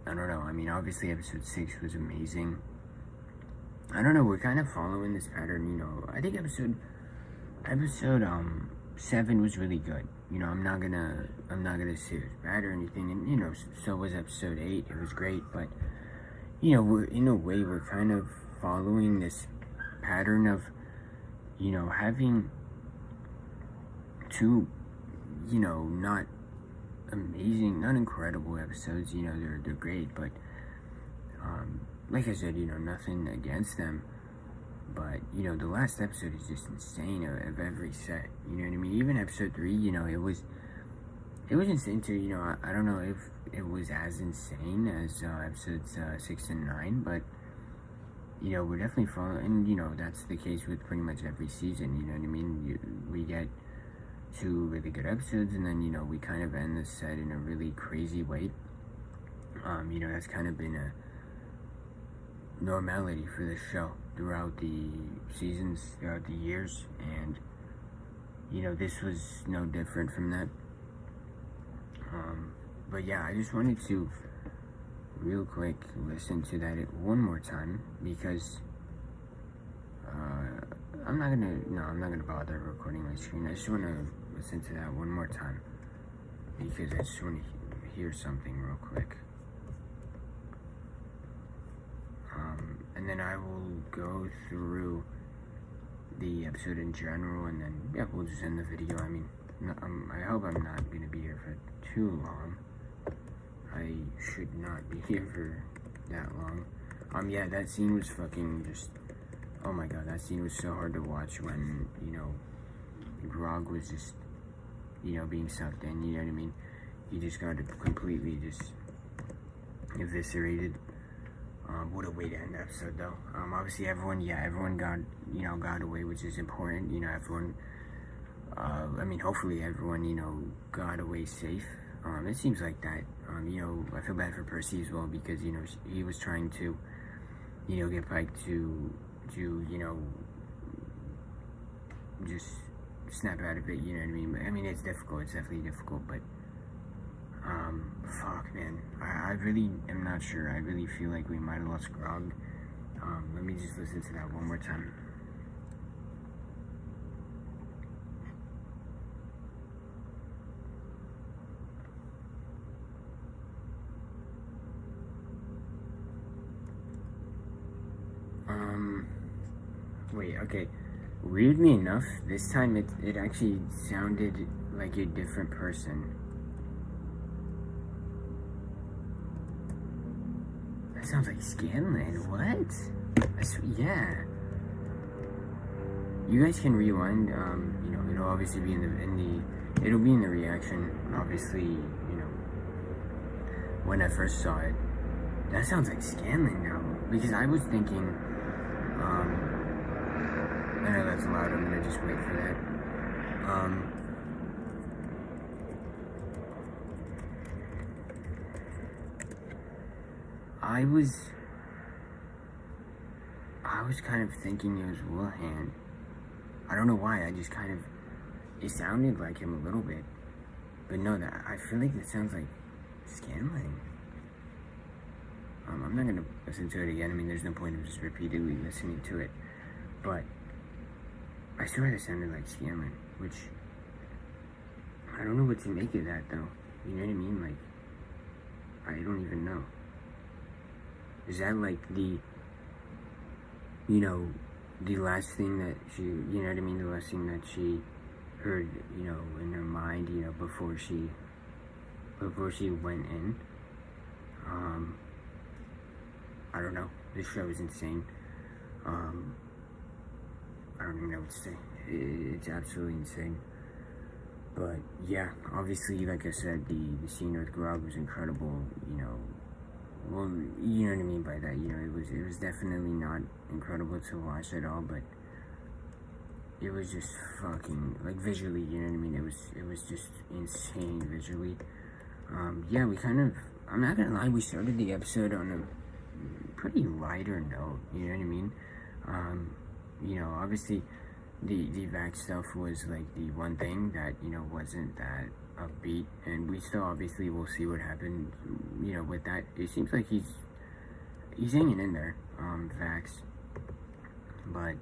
I don't know. I mean, obviously episode 6 was amazing. I don't know, we're kind of following this pattern, you know. I think episode 7 was really good. You know, I'm not gonna say it was bad or anything, and you know, so was episode 8. It was great, but you know, we're in a way we're kind of following this pattern of, you know, having two, you know, not amazing, not incredible episodes. You know, they're great, but like I said, you know, nothing against them, but you know, the last episode is just insane of every set. You know what I mean? Even episode 3, you know, it was insane too. You know, I don't know if it was as insane as episodes 6 and 9, but you know, we're definitely following, and you know, that's the case with pretty much every season. You know what I mean? We get 2 really good episodes, and then, you know, we kind of end the set in a really crazy way. You know, that's kind of been a normality for this show throughout the seasons, throughout the years, and you know, this was no different from that. But yeah, I just wanted to real quick listen to that one more time, because I'm not gonna bother recording my screen. I just want to listen to that one more time, because I just want to hear something real quick. And then I will go through the episode in general, and then yeah, we'll just end the video. I mean, I hope I'm not gonna be here for too long. I should not be here for that long. Yeah, that scene was fucking just, oh my god, that scene was so hard to watch when, you know, Grog was just, you know, being sucked in, you know what I mean? He just got completely just eviscerated. What a way to end the episode, though. Obviously everyone got away, which is important. You know, everyone, I mean, hopefully everyone, you know, got away safe. It seems like that. You know, I feel bad for Percy as well, because, you know, he was trying to, you know, get Pike to, you know, just snap out of it, you know what I mean? I mean, it's difficult, it's definitely difficult, but, fuck, man. I really am not sure. I really feel like we might have lost Grog. Let me just listen to that one more time. Wait, okay. Weirdly enough, this time it actually sounded like a different person. That sounds like Scanlan. What? Yeah. You guys can rewind. You know, it'll obviously be it'll be in the reaction. Obviously, you know, when I first saw it, that sounds like Scanlan now, because I was thinking, I know that's loud, I'm gonna just wait for that. I was kind of thinking it was Wilhand. I don't know why, I just kind of, it sounded like him a little bit. But no, I feel like it sounds like Scanlan. I'm not gonna listen to it again. I mean, there's no point of just repeatedly listening to it. But I swear it sounded like Scanlan, which I don't know what to make of that, though. You know what I mean? Like, I don't even know. Is that like the, you know, the last thing that she, you know what I mean? The last thing that she heard, you know, in her mind, you know, before she went in. I don't know. This show is insane. I don't even know what to say. It's absolutely insane. But yeah, obviously, like I said, the scene with Grog was incredible. You know, well, you know what I mean by that. You know, it was definitely not incredible to watch at all, but it was just fucking, like, visually, you know what I mean? It was just insane visually. Yeah, we kind of, I'm not gonna lie, we started the episode on a pretty lighter note, you know what I mean? You know, obviously, the Vax stuff was, like, the one thing that, you know, wasn't that upbeat, and we still obviously will see what happened, you know, with that. It seems like he's hanging in there, Vax. But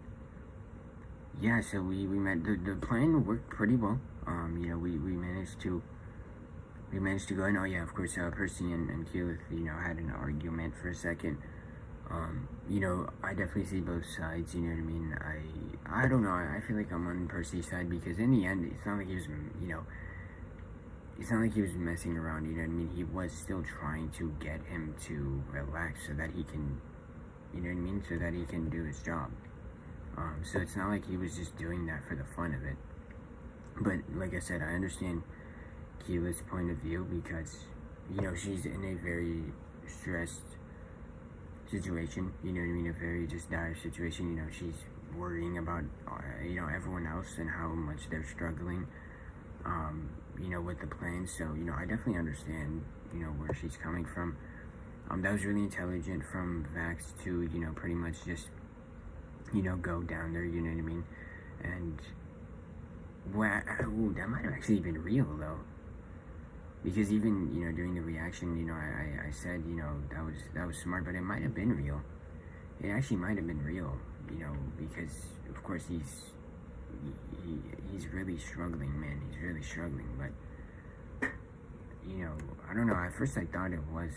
yeah, so we met, the plan worked pretty well. You know, we managed to go in. Oh yeah, of course, Percy and Keyleth, you know, had an argument for a second. You know, I definitely see both sides, you know what I mean? I don't know, I feel like I'm on Percy's side, because in the end, it's not like he was, you know, it's not like he was messing around, you know what I mean? He was still trying to get him to relax so that he can, you know what I mean? So that he can do his job. So it's not like he was just doing that for the fun of it. But like I said, I understand Keyleth's point of view, because, you know, she's in a very stressed situation, you know what I mean? A very just dire situation. You know, she's worrying about, you know, everyone else and how much they're struggling, you know, with the plan. So, you know, I definitely understand, you know, where she's coming from. That was really intelligent from Vax to, you know, pretty much just, you know, go down there, you know what I mean? And, well, ooh, that might have actually been real, though. Because even, you know, during the reaction, you know, I said, you know, that was smart, but it might have been real. It actually might have been real, you know, because, of course, he's really struggling, man. He's really struggling, but, you know, I don't know. At first I thought it was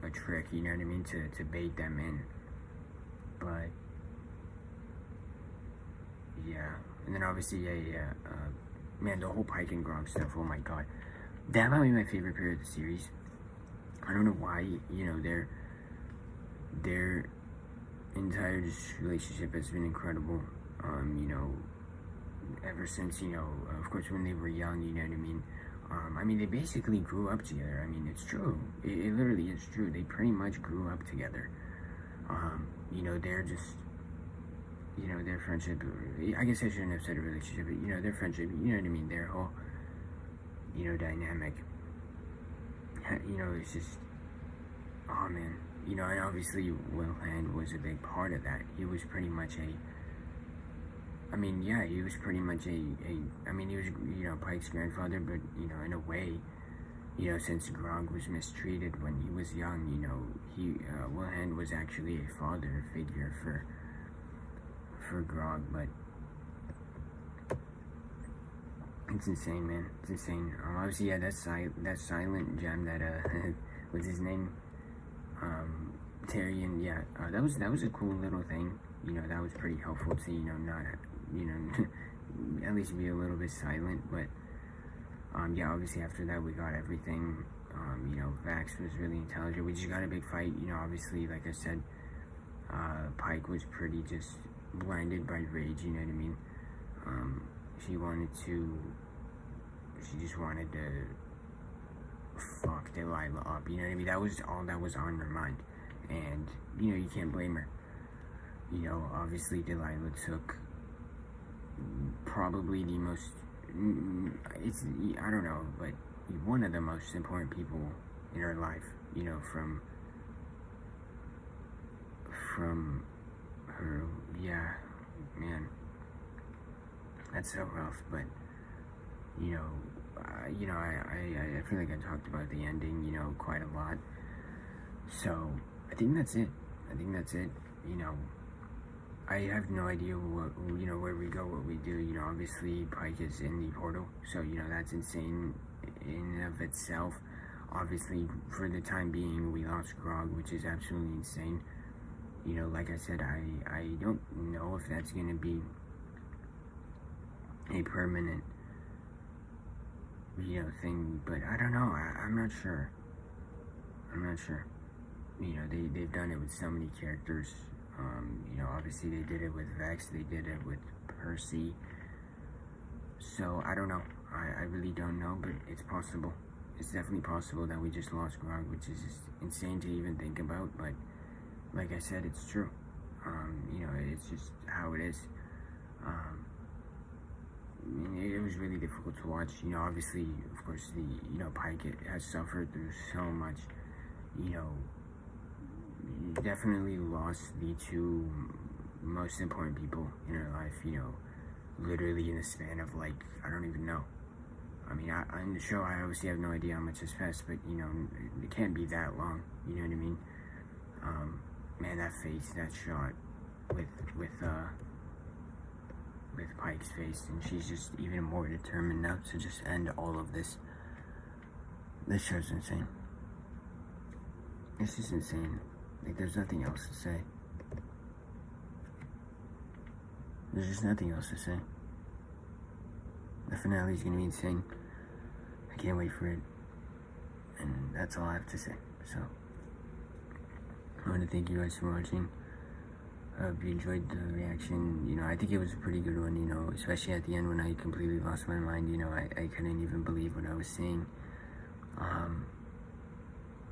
a trick, you know what I mean, to bait them in. But, yeah. And then obviously, man, the whole Pike and Grog stuff, oh my god. That might be my favorite period of the series. I don't know why, you know, their entire relationship has been incredible. You know, ever since, you know, of course, when they were young, you know what I mean? I mean, they basically grew up together. I mean, it's true. It literally is true. They pretty much grew up together. You know, they're just, you know, their friendship, I guess I shouldn't have said a relationship, but, you know, their friendship, you know what I mean, their whole, you know, dynamic, you know, it's just, oh man, you know, and obviously Wilhand was a big part of that. He was pretty much I mean, yeah, he was pretty much I mean, he was, you know, Pike's grandfather, but, you know, in a way, you know, since Grog was mistreated when he was young, you know, Wilhand was actually a father figure for Grog, but it's insane, man. It's insane. Obviously, yeah, that silent gem that what's his name? Tyrion. Yeah, that was a cool little thing. You know, that was pretty helpful to, you know, not, you know, at least be a little bit silent. But yeah, obviously after that we got everything. You know, Vax was really intelligent. We just got a big fight. You know, obviously, like I said, Pike was pretty just blinded by rage, you know what I mean? She just wanted to fuck Delilah up, you know what I mean? That was all that was on her mind, and, you know, you can't blame her. You know, obviously Delilah took probably the most, I don't know, but one of the most important people in her life, you know, from her, yeah, man, that's so rough, but, you know, I feel like I talked about the ending, you know, quite a lot, so, I think that's it, you know, I have no idea what, you know, where we go, what we do, you know, obviously Pike is in the portal, so, you know, that's insane in and of itself. Obviously, for the time being, we lost Grog, which is absolutely insane. You know, like I said, I don't know if that's going to be a permanent, you know, thing, but I don't know, I'm not sure. You know, they've done it with so many characters. You know, obviously they did it with Vex, they did it with Percy. So, I don't know. I really don't know, but it's possible. It's definitely possible that we just lost Grog, which is just insane to even think about, but like I said, it's true. You know, it's just how it is. I mean, it was really difficult to watch. You know, obviously, of course, you know, Pike has suffered through so much. You know, you definitely lost the two most important people in her life, you know, literally in the span of, like, I don't even know. I mean, in the show, I obviously have no idea how much has passed, but, you know, it can't be that long, you know what I mean? Man, that face, that shot with Pike's face, and she's just even more determined now to just end all of this. This show's insane. It's just insane. Like, there's nothing else to say. There's just nothing else to say. The finale's gonna be insane. I can't wait for it. And that's all I have to say. So, I want to thank you guys for watching. I hope you enjoyed the reaction. You know, I think it was a pretty good one, you know, especially at the end when I completely lost my mind. You know, I couldn't even believe what I was seeing.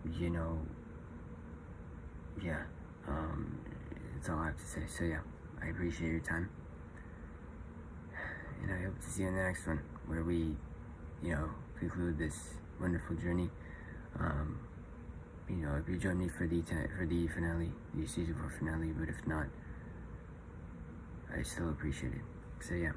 You know, yeah, that's all I have to say. So yeah, I appreciate your time, and I hope to see you in the next one, where we, you know, conclude this wonderful journey. You know, if you join me for the finale, the season 4 finale, but if not, I still appreciate it. So yeah.